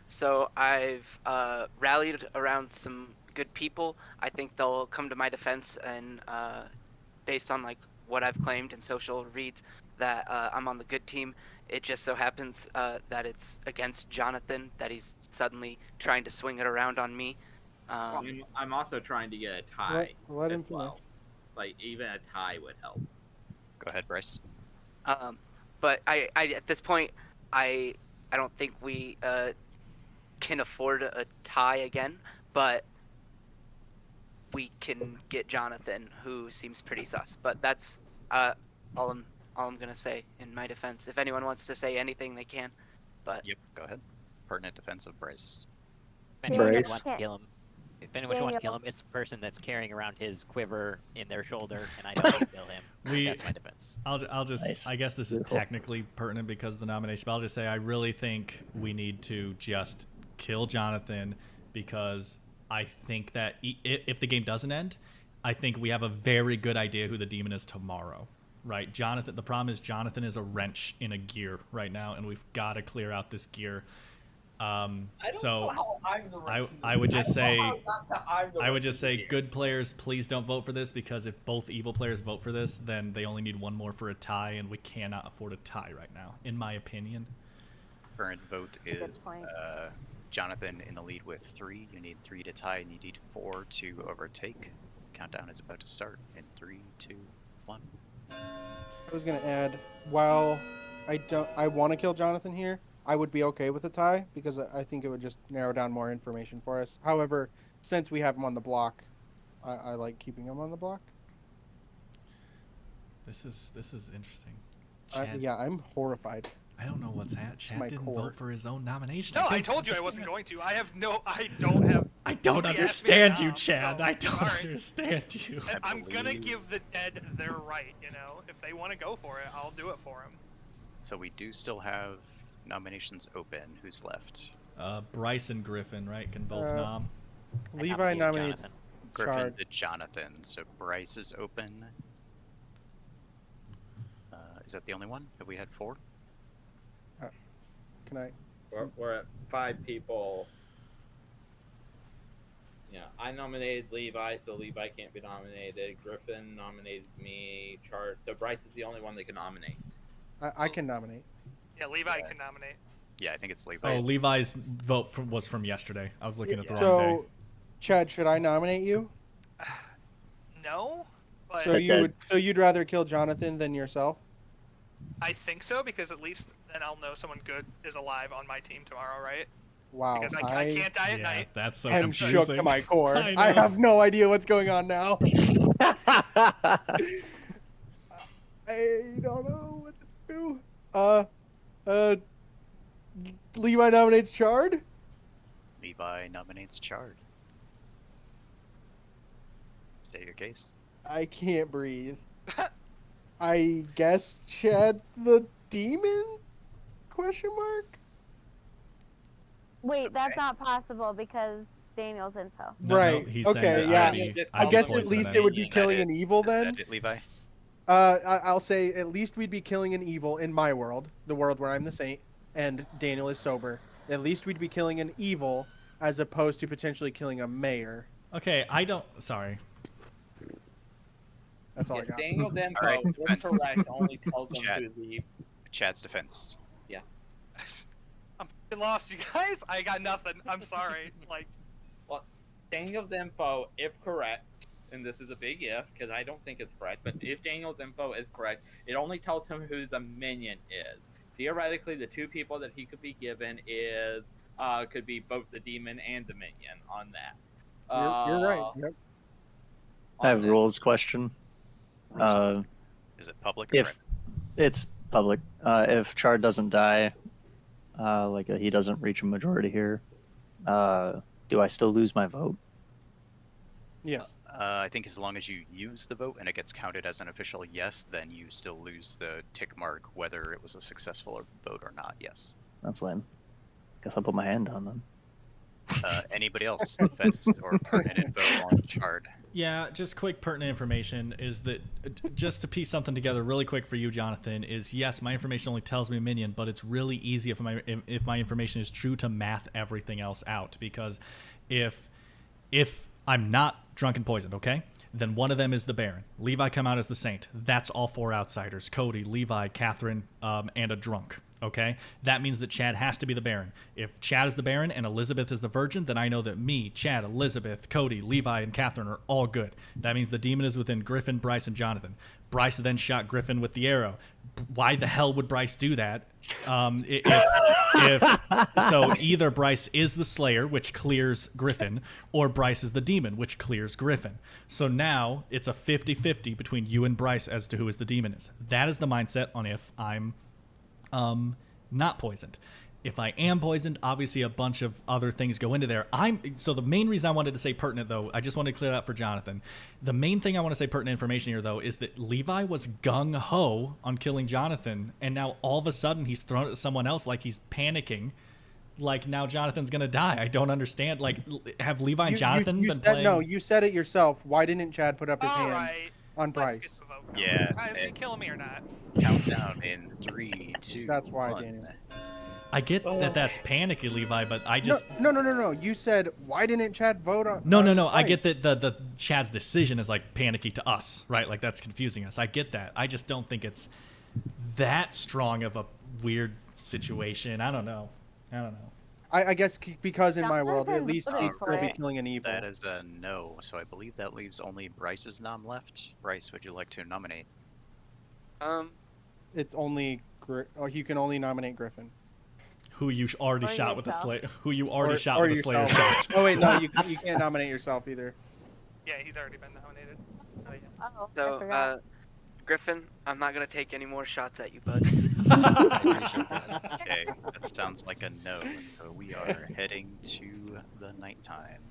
So I've rallied around some good people. I think they'll come to my defense, and based on like what I've claimed in social reads, that I'm on the good team. It just so happens that it's against Jonathan that he's suddenly trying to swing it around on me. I'm also trying to get a tie. Let him as well. Like even a tie would help. Go ahead, Bryce. But I at this point, I don't think we can afford a tie again, but we can get Jonathan, who seems pretty sus. But that's all I'm gonna say in my defense. If anyone wants to say anything, they can. But Yep, go ahead. Pertinent defense of Bryce. If anyone Bryce. wants to kill him, it's the person that's carrying around his quiver in their shoulder, and I don't want to kill him. That's my defense. I'll just. Nice. I guess this is Beautiful. technically pertinent because of the nomination, but I'll just say I really think we need to just kill Jonathan because I think that if the game doesn't end, I think we have a very good idea who the demon is tomorrow. Right, Jonathan. The problem is Jonathan is a wrench in a gear right now, and we've got to clear out this gear. So I would just say good players, please don't vote for this because if both evil players vote for this, then they only need one more for a tie, and we cannot afford a tie right now, in my opinion. Current vote Good is point. Jonathan in the lead with 3. You need 3 to tie, and you need 4 to overtake. Countdown is about to start in 3, 2, 1. I was gonna add, while I want to kill Jonathan here, I would be okay with a tie because I think it would just narrow down more information for us. However, since we have him on the block, I like keeping him on the block. This is interesting. Chad, Yeah, I'm horrified. I don't know what's happening. Chad my didn't core. vote for his own nomination. No, I think told you I just wasn't gonna- going to. I don't have. I don't Somebody asked me understand now, you, Chad. so, I don't sorry. understand you. And I'm gonna believe- give the dead their right. You know, if they want to go for it, I'll do it for them. So we do still have nominations open. Who's left? Bryce and Griffin, right? Can both Uh, nom. I Levi nominated nominates Jonathan. Griffin Chard. to Jonathan. So Bryce is open. Is that the only one? Have we had 4? Can I? We're at 5 people. Yeah, I nominated Levi, so Levi can't be nominated. Griffin nominated me. Chart. So Bryce is the only one that can nominate. I can nominate. Yeah, Levi Yeah. can nominate. Yeah, I think it's Levi. Oh, Levi's vote was from yesterday. I was looking at the wrong So, day. Chad, should I nominate you? No, but So you'd rather kill Jonathan than yourself? I think so because at least then I'll know someone good is alive on my team tomorrow, right? Wow, Because I can't die at Yeah, night. that's so I'm confusing. shook to my core. I I know. have no idea what's going on now. I don't know what to do. Levi nominates Chard? Levi nominates Chard. State your case. I can't breathe. I guess Chad's the demon? Question mark? Wait, that's not possible because Daniel's info. No, Right. he's saying Okay, that yeah. I'd I be guess at poisoning least it. it would be Is that killing it? an evil Is then. that it, Levi? I'll say at least we'd be killing an evil in my world, the world where I'm the saint, and Daniel is sober. At least we'd be killing an evil as opposed to potentially killing a mayor. Okay, I don't. Sorry. That's all I If got. Daniel's info All right, is defense. correct, only tells them Chad. to leave. Chad's defense. I'm fucking lost, you guys. I got nothing. I'm sorry. Like, Well, Daniel's info, if correct, and this is a big if, because I don't think it's correct, but if Daniel's info is correct, it only tells him who the minion is. Theoretically, the two people that he could be given is could be both the demon and the minion on that. You're right. Yep. I have a on rules question. Is it public or If private? it's public, if Chard doesn't die, he doesn't reach a majority here, do I still lose my vote? Yes. I think as long as you use the vote and it gets counted as an official yes, then you still lose the tick mark whether it was a successful vote or not. Yes. That's lame. Guess I'll put my hand on them. Anybody else? Defense or pertinent info on Chard? Yeah, just quick pertinent information is that just to piece something together really quick for you, Jonathan, is yes, my information only tells me minion, but it's really easy if my information is true to math everything else out, because if I'm not drunk and poisoned, okay, then one of them is the Baron. Levi come out as the Saint. That's all four outsiders: Cody, Levi, Catherine, and a drunk. Okay, that means that Chad has to be the Baron. If Chad is the Baron and Elizabeth is the Virgin, then I know that me, Chad, Elizabeth, Cody, Levi, and Catherine are all good. That means the demon is within Griffin, Bryce, and Jonathan. Bryce then shot Griffin with the arrow. Why the hell would Bryce do that? So either Bryce is the Slayer, which clears Griffin, or Bryce is the demon, which clears Griffin. So now it's a 50-50 between you and Bryce as to who is the demon is. That is the mindset on if I'm not poisoned. If I am poisoned, obviously a bunch of other things go into there. So the main reason I wanted to say pertinent, though, I just wanted to clear that up for Jonathan. The main thing I want to say pertinent information here, though, is that Levi was gung-ho on killing Jonathan, and now all of a sudden he's thrown it at someone else like he's panicking. Like, now Jonathan's going to die. I don't understand. Like, have Levi and Jonathan been playing? No, you said it yourself. Why didn't Chad put up his hand right. on Let's Bryce? get the vote. Yeah, Guys, are you killing me or not? Countdown in 3, 2, That's why, 1. Daniel. I get that that's panicky, Levi, but I just... No. You said, why didn't Chad vote on No. Bryce? I get that the Chad's decision is like panicky to us, right? Like that's confusing us. I get that. I just don't think it's that strong of a weird situation. I don't know. I guess because in my world, at Jonathan least voted he'd for still be it. killing an evil. That is a no, so I believe that leaves only Bryce's nom left. Bryce, would you like to nominate? It's only you can only nominate Griffin. Who you already Or shot with the yourself. Slayer? Who you already Or- shot or with the Slayer yourself. shot? Oh wait, no, you can't nominate yourself either. Yeah, he's already been nominated. Oh, yeah. Oh, I So, forgot. Griffin, I'm not gonna take any more shots at you, bud. Okay, that sounds like a no. So we are heading to the nighttime.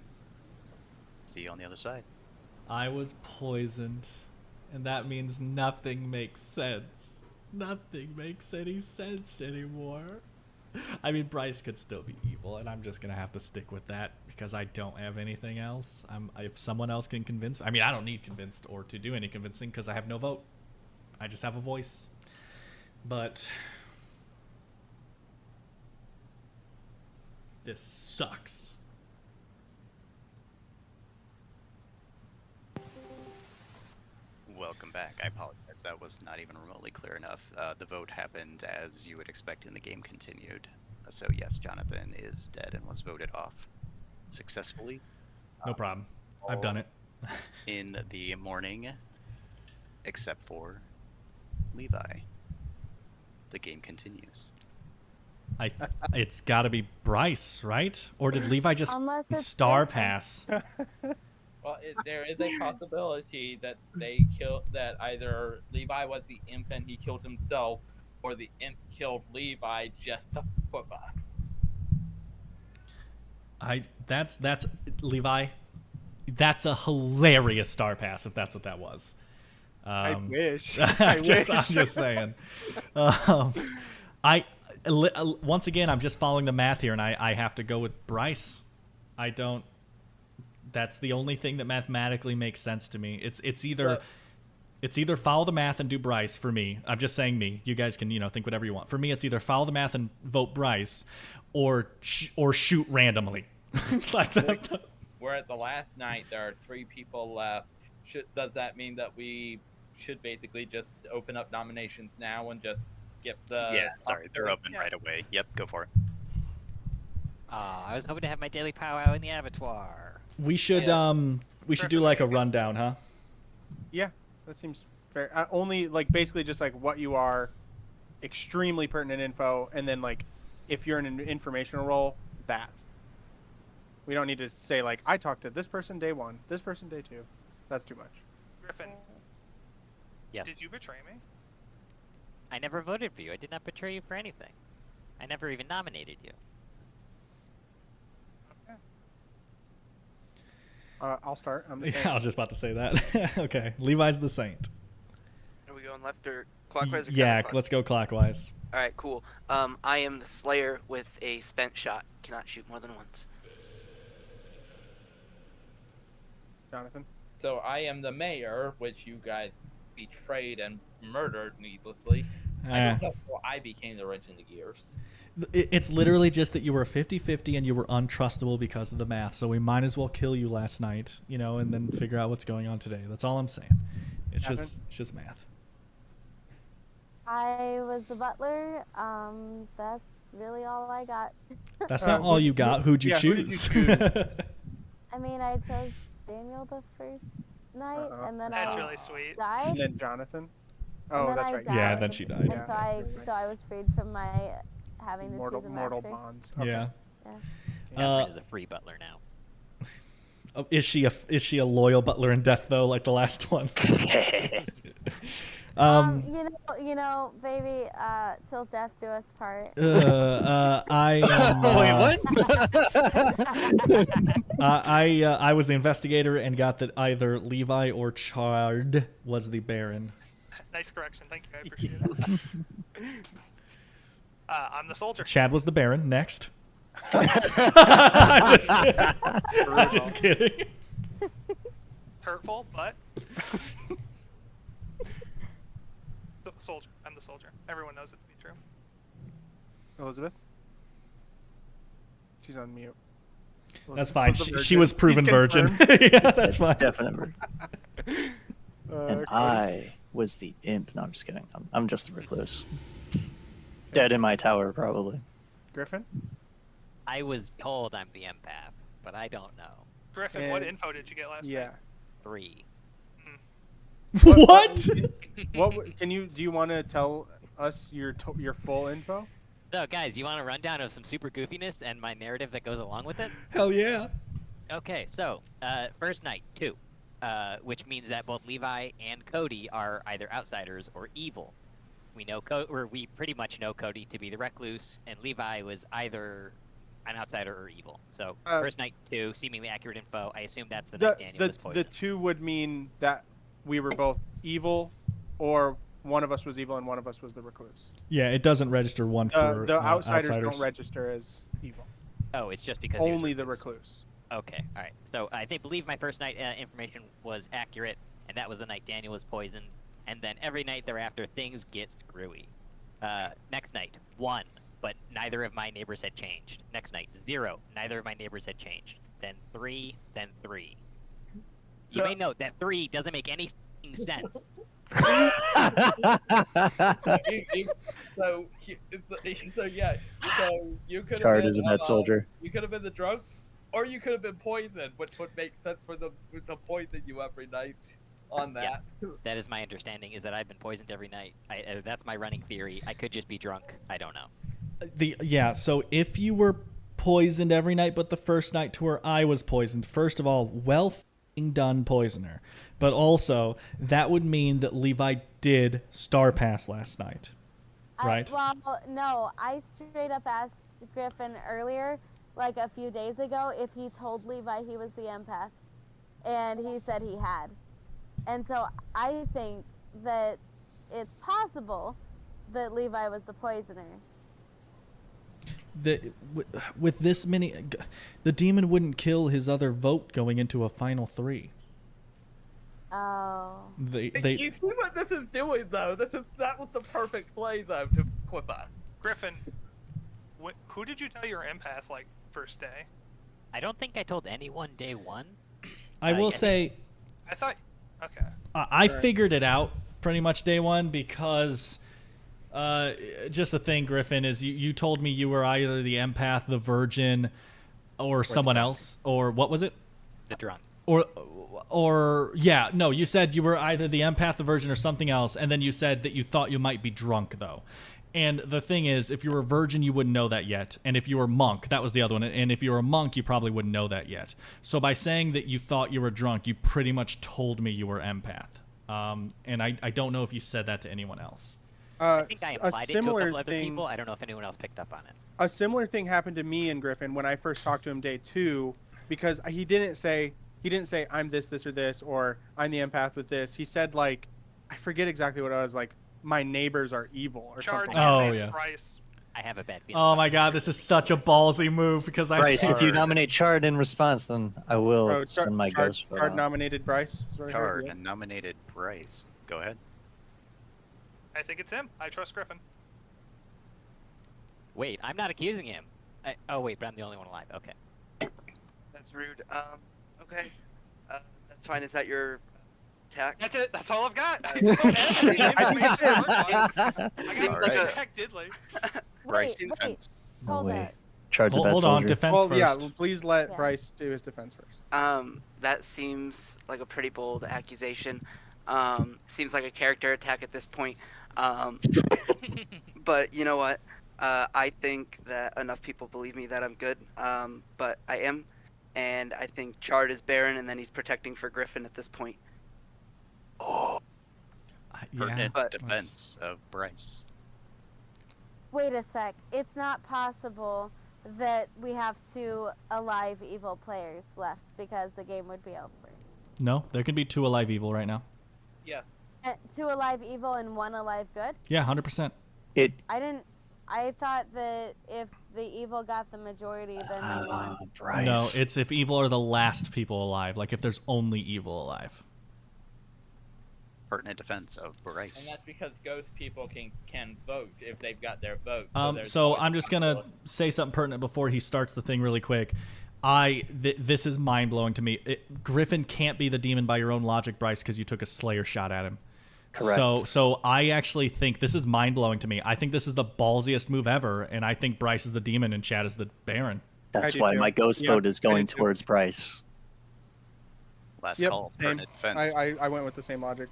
See you on the other side. I was poisoned, and that means nothing makes sense. Nothing makes any sense anymore. I mean, Bryce could still be evil, and I'm just gonna have to stick with that because I don't have anything else. If someone else can convince, I mean, I don't need convinced or to do any convincing because I have no vote. I just have a voice. But this sucks. Welcome back. I apologize. That was not even remotely clear enough. The vote happened as you would expect, and the game continued. So yes, Jonathan is dead and was voted off successfully. No problem. I've done it. In the morning, except for Levi. The game continues. It's got to be Bryce, right? Or did Levi just Unless it's star Griffin. pass? Well, there is a possibility that that either Levi was the imp and he killed himself, or the imp killed Levi just to fuck with us. That's Levi. That's a hilarious star pass if that's what that was. I wish. I'm just saying. Once again, I'm just following the math here, and I have to go with Bryce. I don't. That's the only thing that mathematically makes sense to me. It's either follow the math and do Bryce for me. I'm just saying me. You guys can think whatever you want. For me, it's either follow the math and vote Bryce, or shoot randomly. Like that. We're at the last night. There are 3 people left. Does that mean that we should basically just open up nominations now and just get the? Yeah, sorry, they're open right away. Yep, go for it. I was hoping to have my daily powwow in the abattoir. We should do like a rundown, huh? Yeah, that seems fair. Only basically just what you are, extremely pertinent info, and then if you're in an informational role, that. We don't need to say I talked to this person day 1, this person day 2. That's too much. Griffin, Yes. did you betray me? I never voted for you. I did not betray you for anything. I never even nominated you. Okay. I'll start. I'm the Yeah, same. I was just about to say that. Okay, Levi's the saint. Are we going left or clockwise or Yeah, counterclockwise? let's go clockwise. All right, cool. I am the Slayer with a spent shot. Cannot shoot more than once. Jonathan. So I am the mayor, which you guys betrayed and murdered needlessly. I don't know how I became the wrench in the gears. It's literally just that you were 50-50 and you were untrustable because of the math. So we might as well kill you last night, and then figure out what's going on today. That's all I'm saying. It's just math. I was the butler. That's really all I got. That's not all you got. Who'd you who did you choose? I mean, I chose Daniel the first night, and then That's I really sweet. died. And then Jonathan. And Oh, then that's I right. died. Yeah, and then she died. Yeah. So I was freed from my having to Mortal choose a master. bonds. Okay. Yeah. I'm the free butler now. Oh, is she a loyal butler in death though, like the last one? You know, baby, till death do us part. I am, Wait, what? I was the investigator and got that either Levi or Chard was the Baron. Nice correction. Thank you. I appreciate it. I'm the soldier. Chad was the Baron. Next. I'm just kidding. I'm just kidding. It's hurtful, but soldier. I'm the soldier. Everyone knows it to be true. Elizabeth. She's on mute. That's Elizabeth fine. was the She virgin. was proven He's virgin. confirmed. Yeah, that's fine. Definitely. And Cody. I was the imp. No, I'm just kidding. I'm just the recluse. Dead in my tower, probably. Griffin. I was told I'm the empath, but I don't know. Griffin, what And- info did you get last Yeah. night? 3. What? Do you want to tell us your full info? So, guys, you want a rundown of some super goofiness and my narrative that goes along with it? Hell yeah. Okay, so, first night, 2. Which means that both Levi and Cody are either outsiders or evil. We pretty much know Cody to be the recluse, and Levi was either an outsider or evil. So, first night 2, seemingly accurate info. I assume that's the night Daniel was The poisoned. 2 would mean that we were both evil, or one of us was evil and one of us was the recluse. Yeah, it doesn't register one for The outsiders outsiders. don't register as evil. Oh, it's just because he was Only the recluse. Okay, all right. So I believe my first night information was accurate, and that was the night Daniel was poisoned. And then every night thereafter, things get screwy. Next night, 1, but neither of my neighbors had changed. Next night, 0, neither of my neighbors had changed. Then 3, then 3. You may note that 3 doesn't make any sense. So yeah. So you could have Chard been is a med soldier. You could have been the drunk, or you could have been poisoned, which would make sense for the poison you every night on that. Yeah, that is my understanding. Is that I've been poisoned every night. That's my running theory. I could just be drunk. I don't know. So if you were poisoned every night but the first night to where I was poisoned, first of all, well f***ing done, poisoner. But also, that would mean that Levi did star pass last night. Right? Well, no, I straight up asked Griffin earlier like a few days ago if he told Levi he was the empath, and he said he had. And so I think that it's possible that Levi was the poisoner. With this many, the demon wouldn't kill his other vote going into a final 3. Oh. You see what this is doing, though? That was the perfect play, though, to equip us. Griffin, who did you tell you were empath like first day? I don't think I told anyone day 1. I will say, I thought. Okay. I figured it out pretty much day 1 because just the thing, Griffin, is you told me you were either the empath, the virgin, or someone else, or what was it? The drunk. Or yeah, no, you said you were either the empath, the virgin, or something else, and then you said that you thought you might be drunk, though. And the thing is, if you were a virgin, you wouldn't know that yet. And if you were a monk, that was the other one. And if you were a monk, you probably wouldn't know that yet. So by saying that you thought you were drunk, you pretty much told me you were empath. And I don't know if you said that to anyone else. I think I implied it to a couple other people. I don't know if anyone else picked up on it. A similar thing happened to me and Griffin when I first talked to him day 2, because he didn't say I'm this, or this, or I'm the empath with this. He said, like, I forget exactly what I was like. My neighbors are evil or something. Oh yeah. Bryce. I have a bad feeling. Oh my God, this is such a ballsy move because Bryce, if you nominate Chard in response, then I will spend my Chard, ghost. Chard nominated Bryce. Chard and nominated Bryce. Go ahead. I think it's him. I trust Griffin. Wait, I'm not accusing him. Oh wait, but I'm the only one alive. Okay. That's rude. Okay. That's fine. Is that your attack? That's it. That's all I've got. I got Diddley. Bryce Wait, defense. No Hold way. it. Chard's a bad Hold on, soldier. defense Well, first. yeah, please let Yeah. Bryce do his defense first. That seems like a pretty bold accusation. Seems like a character attack at this point. But you know what? I think that enough people believe me that I'm good. But I am. And I think Chard is Baron, and then he's protecting for Griffin at this point. Pertinent But- defense of Bryce. Wait a sec. It's not possible that we have 2 alive evil players left because the game would be over. No, there can be 2 alive evil right now. Yes. 2 alive evil and 1 alive good? Yeah, 100%. I thought that if the evil got the majority, then they won. Bryce. No, it's if evil are the last people alive. Like if there's only evil alive. Pertinent defense of And Bryce. that's because ghost people can vote if they've got their vote. there's So always I'm a just gonna possibility. say something pertinent before he starts the thing really quick. This is mind blowing to me. Griffin can't be the demon by your own logic, Bryce, because you took a Slayer shot at him. Correct. So I actually think this is mind blowing to me. I think this is the ballsiest move ever, and I think Bryce is the demon and Chad is the Baron. That's I do why too. my ghost Yeah, vote is I do going too. towards Bryce. Last Yep, call. same. Pertinent defense. I went with the same logic.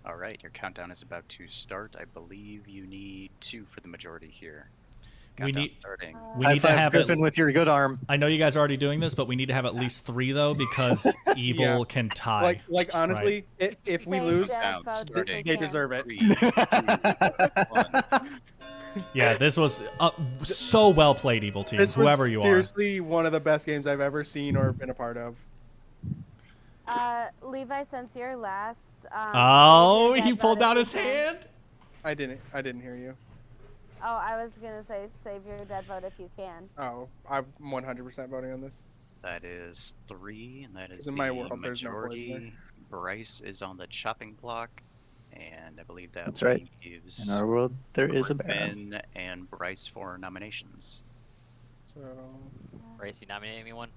All right, your countdown is about to start. I believe you need 2 for the majority here. We Countdown need- starting. We High need to five, have Griffin with your good arm. I know you guys are already doing this, but we need to have at least 3 though, because evil Yeah. can tie. Like honestly, if we Same lose, Jeff Down, votes starting. as they Cam. deserve it. 3, 2, 1. Yeah, this was so well played, evil team. This was Whoever you are. seriously one of the best games I've ever seen or been a part of. Levi, since you're last. Oh, save he your pulled dead vote out if his you can. hand. I didn't hear you. Oh, I was gonna say save your dead vote if you can. Oh, I'm 100% voting on this. That is 3, and that is In the my world, there's no majority. poisoner. Bryce is on the chopping block, and I believe that That's right. leaves In our world, there is a Baron. Griffin and Bryce for nominations. So Bryce, you nominate anyone?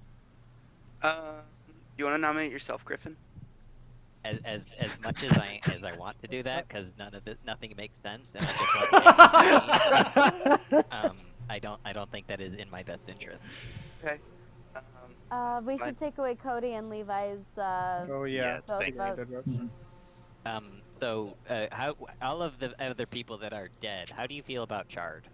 You want to nominate yourself, Griffin? As much as I want to do that, because nothing makes sense, and I just want to I don't think that is in my best interest. Okay. We should take away Cody and Levi's. oh yeah, Yes, those thank dead votes. votes. So how all of the other people that are dead, how do you feel about Chard?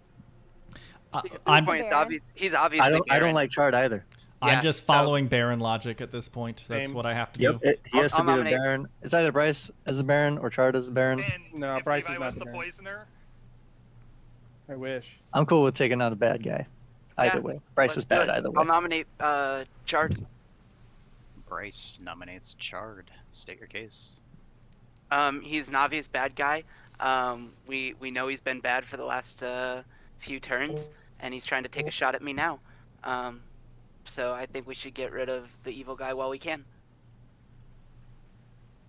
I'm Point, it's Baron. he's obviously I don't Baron. like Chard either. Yeah, I'm just so- following Baron logic at this point. That's Same. what I have to Yep, do. he has I'll to be the nominate- Baron. It's either Bryce as a Baron or Chard as a Baron. And No, if Bryce Levi is not was the the Baron. poisoner, I wish. I'm cool with taking out a bad guy. Either Yeah, way, Bryce let's is do bad it. either way. I'll nominate Chard. Bryce nominates Chard. State your case. He's an obvious bad guy. We know he's been bad for the last few turns, and he's trying to take a shot at me now. So I think we should get rid of the evil guy while we can.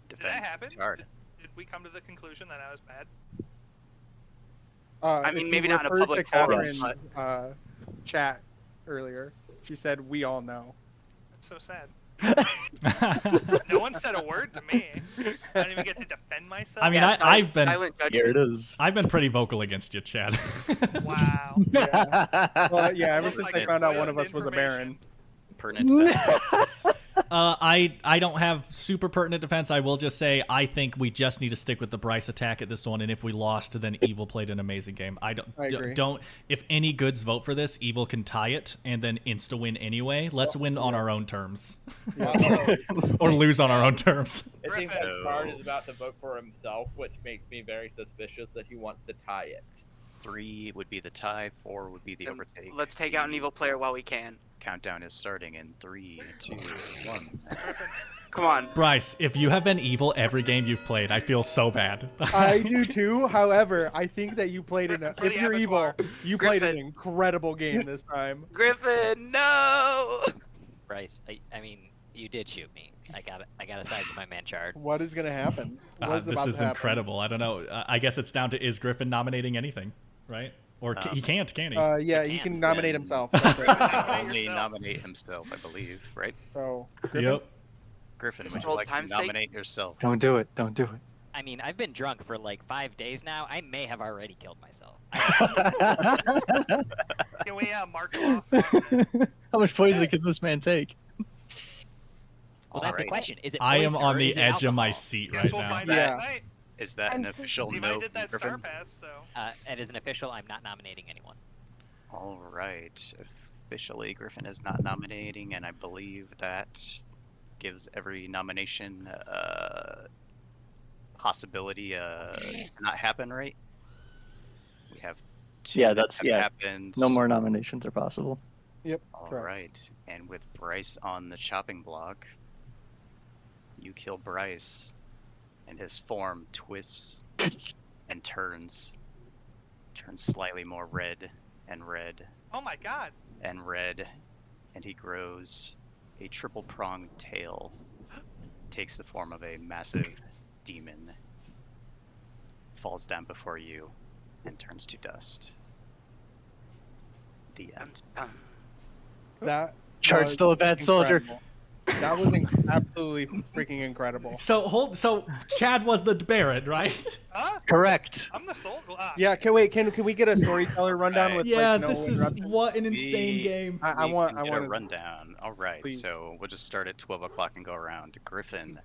Did Defend that happen? Chard. Did we come to the conclusion that I was bad? I If mean, you maybe not in a referred public to forum, Catherine's, chat earlier. She said, "We all know." That's so sad. No one said a word to me. I didn't even get to defend myself. I mean, Yeah, I've been silent Here it judgment. is. I've been pretty vocal against you, Chad. Wow. Well, yeah. Ever Looks since like I found out one poisoned of us was a Baron. information. Pertinent defense. I don't have super pertinent defense. I will just say I think we just need to stick with the Bryce attack at this one, and if we lost, then Evil played an amazing game. I agree. Don't. If any goods vote for this, Evil can tie it and then insta win anyway. Let's win on our own terms, or lose on our own terms. It seems Griffin. like Card is about to vote for himself, which makes me very suspicious that he wants to tie it. 3 would be the tie. 4 would be the Then overtake. Let's take out an evil player while we can. Countdown is starting in 3, 2, 1. Come on. Bryce, if you have been evil every game you've played, I feel so bad. I do too. However, I think that you played Griffin for if the you're evil, abattoir. you played an Griffin. incredible game this time. Griffin, no! Bryce, I mean, you did shoot me. I gotta side with my man Chard. What is gonna happen? What is This about is to happen? incredible. I don't know. I guess it's down to is Griffin nominating anything, right? Or he can't, can he? Yeah, he can't can nominate then- himself. That's it. Only yourself. nominate himself, I believe, right? So, Griffin, Yep. Griffin, would Just you old like to time's sake. nominate yourself? Don't do it. Don't do it. I mean, I've been drunk for like 5 days now. I may have already killed myself. Can we mark off? How much poison can this man take? Well, that's the Alright. question. Is it I am poison on or the is it edge of my alcohol? seat Guess right we'll now. find Yeah. out tonight. Is that an official Levi no did that from star Griffin? pass, so And as an official, I'm not nominating anyone. All right. Officially, Griffin is not nominating, and I believe that gives every nomination possibility to not happen, right? We have 2 Yeah, that that's- have yeah. happened. No more nominations are possible. All correct. right. And with Bryce on the chopping block, you kill Bryce, and his form twists and turns slightly more red and red oh my god. and red, and he grows a triple-pronged tail, takes the form of a massive demon, falls down before you, and turns to dust. The end. that Chard's was still a bad soldier. incredible. That was absolutely freaking incredible. So Chad was the Baron, right? Huh? Correct. I'm the soul. Yeah, can we get a storyteller rundown with Yeah, like no this is interruptions? what an insane We- game. I We want can get a to rundown. All right, Please. so we'll just start at 12 o'clock and go around. Griffin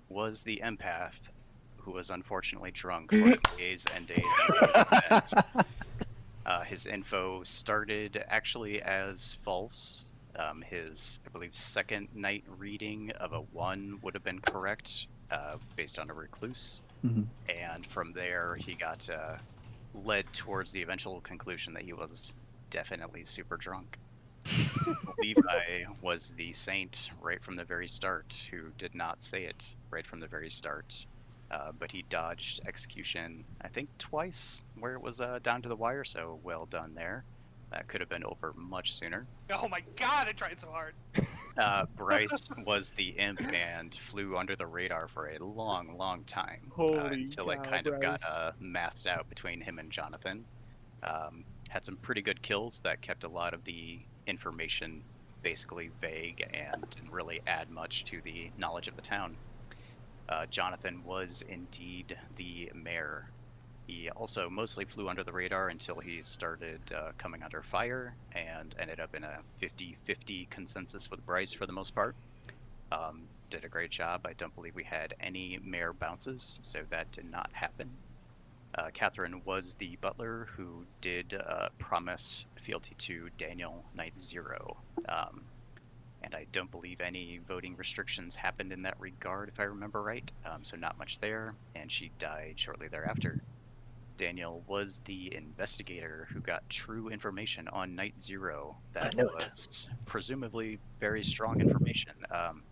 was the empath who was unfortunately drunk for days and days. And days. His info started actually as false. His, I believe, second night reading of a 1 would have been correct, based on a recluse. Mhm. And from there, he got led towards the eventual conclusion that he was definitely super drunk. Levi was the saint right from the very start, who did not say it right from the very start, but he dodged execution, I think twice, where it was down to the wire, so well done there. That could have been over much sooner. Oh my god, I tried so hard. Bryce was the imp and flew under the radar for a long, long time, Holy until it cow, kind of got Bryce. mathed out between him and Jonathan. Had some pretty good kills that kept a lot of the information basically vague and didn't really add much to the knowledge of the town. Jonathan was indeed the mayor. He also mostly flew under the radar until he started coming under fire and ended up in a 50-50 consensus with Bryce for the most part. Did a great job. I don't believe we had any mayor bounces, so that did not happen. Catherine was the butler who did promise fealty to Daniel Knight Zero. And I don't believe any voting restrictions happened in that regard, if I remember right. So not much there, and she died shortly thereafter. Daniel was the investigator who got true information on Night Zero that I knew it. was presumably very strong information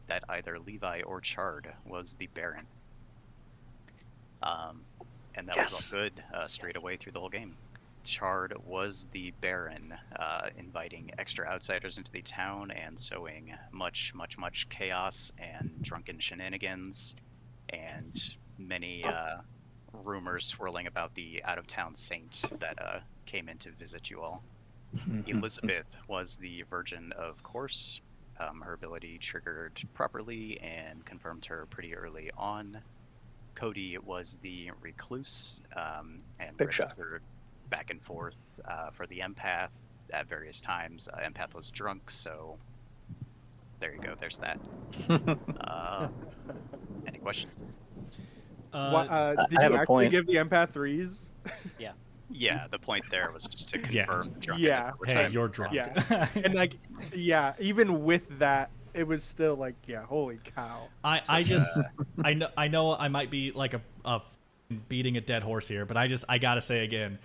that either Levi or Chard was the Baron. And that was all good straight away through the whole game. Chard was the Baron, inviting extra outsiders into the town and sowing much chaos and drunken shenanigans and many rumors swirling about the out-of-town saint that came in to visit you all. Elizabeth was the virgin, of course. Her ability triggered properly and confirmed her pretty early on. Cody was the recluse, and registered back and forth for the empath at various times. Empath was drunk, so there you go. There's that. Any questions? Did I you have a actually point. give the empath 3s? Yeah, the point there was just to Yeah. confirm drunkenness Yeah. over Hey, time. you're drunk. Yeah. And like, yeah, even with that, it was still like, yeah, holy cow. I just I know I might be like a beating a dead horse here, but I gotta say again,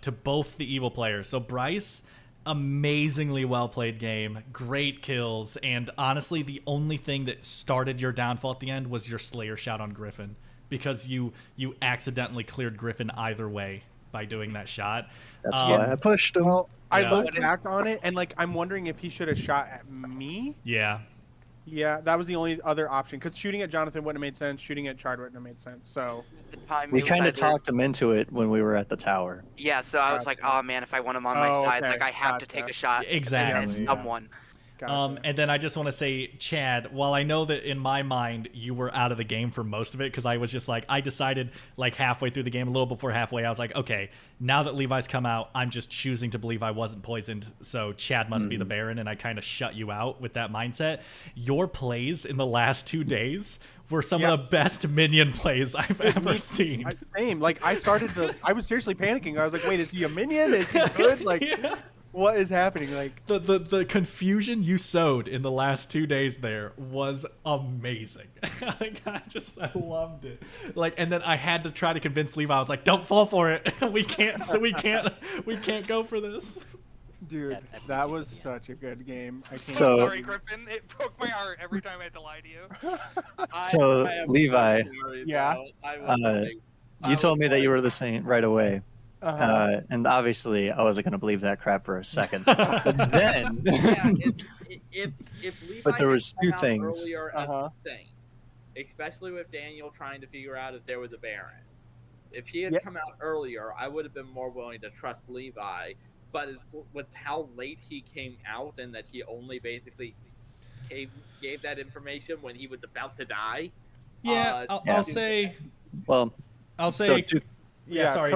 to both the evil players. So Bryce, amazingly well played game, great kills, and honestly, the only thing that started your downfall at the end was your Slayer shot on Griffin, because you accidentally cleared Griffin either way by doing that shot. That's why I pushed him. Well, I Yeah. looked back on it, and like, I'm wondering if he should have shot at me. Yeah. Yeah, that was the only other option, because shooting at Jonathan wouldn't have made sense. Shooting at Chard wouldn't have made sense. So The time We it was kind of either- talked him into it when we were at the tower. Yeah, so I was like, Gotcha. oh man, if I want him on my Oh, side, okay. like I have to Gotcha. take a shot Exactly. at Yeah. someone. gotcha. And then I just want to say, Chad, while I know that in my mind you were out of the game for most of it, because I was just like, I decided like halfway through the game, a little before halfway, I was like, okay, now that Levi's come out, I'm just choosing to believe I wasn't poisoned, so Chad must be the Baron, and I kind of shut you out with that mindset. Your plays in the last 2 days were some of the best minion plays I've ever seen. Same. Like, I was seriously panicking. I was like, wait, is he a minion? Is he good? Like, Yeah. what is happening? Like, The confusion you sowed in the last 2 days there was amazing. Like, I loved it. Like, and then I had to try to convince Levi. I was like, "Don't fall for it. we can't go for this." dude, That that PG, was yeah. such a good game. I can't. So- Sorry, Griffin. It broke my heart every time I had to lie to you. So, I am Levi, so sorry, Yeah? though. I was like- I You told was me that you like- were the saint right away. And obviously, I wasn't going to believe that crap for a second. But then, Yeah, if Levi But there had was come two out things. earlier as Uh-huh. a saint, especially with Daniel trying to figure out if there was a Baron. If he had Yeah. come out earlier, I would have been more willing to trust Levi. But with how late he came out and that he only basically gave that information when he was about to die. Yeah, I'll say. well, I'll so say. two, Yeah, sorry.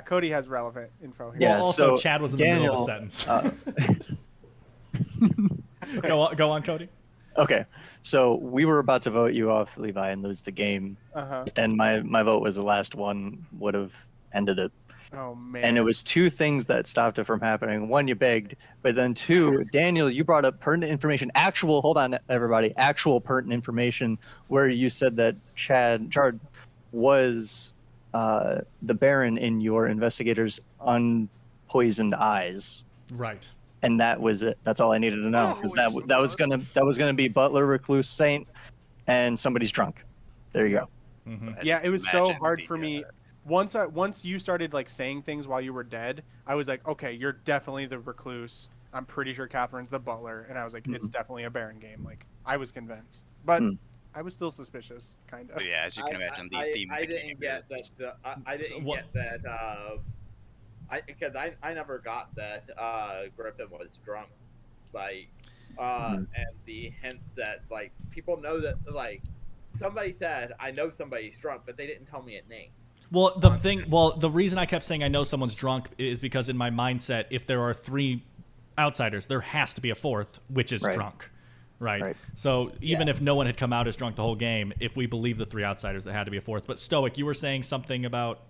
Cody has relevant info here. Well, Yeah, also, so Chad was in the middle of a Daniel, sentence. Go on, Cody. okay, so we were about to vote you off, Levi, and lose the game. Uh-huh. And my vote was the last one, would have ended it. Oh man. And it was two things that stopped it from happening. One, you begged, but then two, Daniel, you brought up pertinent information. Hold on, everybody. Actual pertinent information where you said that Chard was the Baron in your investigator's unpoisoned eyes. Right. And that was it. That's all I needed to know. Because Oh, that was gonna be Butler, Recluse, Saint, and somebody's drunk. There you go. Mm-hmm. Yeah, it was so Imagine hard the, for me. Once you started like saying things while you were dead, I was like, okay, you're definitely the recluse. I'm pretty sure Catherine's the butler, and I was like, it's definitely a Baron game. Like, I was convinced, but I was still suspicious, kind of. But yeah, as you can imagine, the theme of I the game didn't get is- that. I didn't what- get that. Because I never got that Griffin was drunk, like, and the hints that like people know that like somebody said I know somebody's drunk, but they didn't tell me a name. Well, the reason I kept saying I know someone's drunk is because in my mindset, if there are 3 outsiders, there has to be a 4th, which is Right. drunk. Right. Right. So even if no one had come out as drunk the whole game, if we believe the 3 outsiders, there had to be a 4th. But Stoic, you were saying something about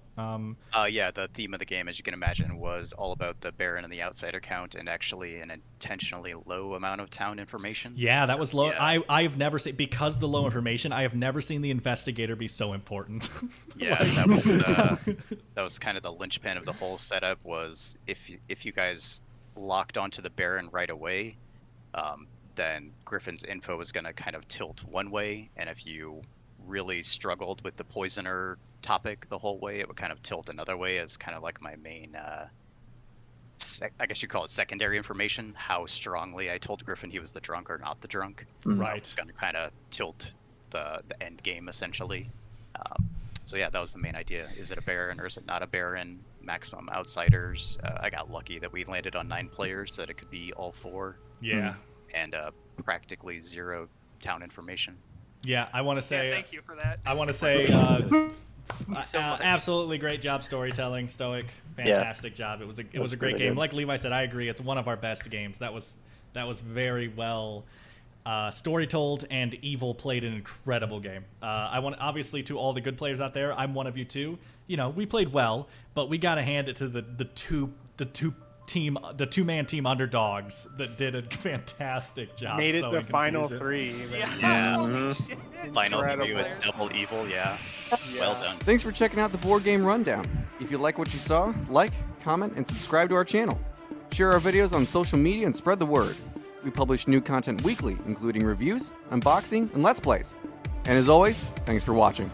Yeah, the theme of the game, as you can imagine, was all about the Baron and the Outsider count, and actually an intentionally low amount of town information. Yeah, that So, was low. yeah. I've never seen, because the low information, I have never seen the Investigator be so important. Yeah, that was kind of the linchpin of the whole setup. Was if you guys locked onto the Baron right away, then Griffin's info was going to kind of tilt one way, and if you really struggled with the poisoner topic the whole way, it would kind of tilt another way as kind of like my main, I guess you call it secondary information, how strongly I told Griffin he was the drunk or not the drunk. Right. It's going to kind of tilt the end game, essentially. So yeah, that was the main idea. Is it a Baron or is it not a Baron? Maximum outsiders. I got lucky that we landed on 9 players, so that it could be all 4. Yeah. And practically 0 town information. Yeah, I want to say. Yeah, thank you for that. I want to say, absolutely great job storytelling, Stoic. Fantastic job. It was a great really game. good. Like Levi said, I agree. It's one of our best games. That was very well story told, and Evil played an incredible game. I want, obviously, to all the good players out there, I'm one of you too. You know, we played well, but we got to hand it to the two-man team underdogs that did a fantastic job. Made it sowing the final confusion. 3. Yeah. Holy shit. Final 3 with Incredible. double evil, yeah. Well done. Thanks for checking out the Board Game Rundown. If you like what you saw, like, comment, and subscribe to our channel. Share our videos on social media and spread the word. We publish new content weekly, including reviews, unboxing, and Let's Plays. And as always, thanks for watching.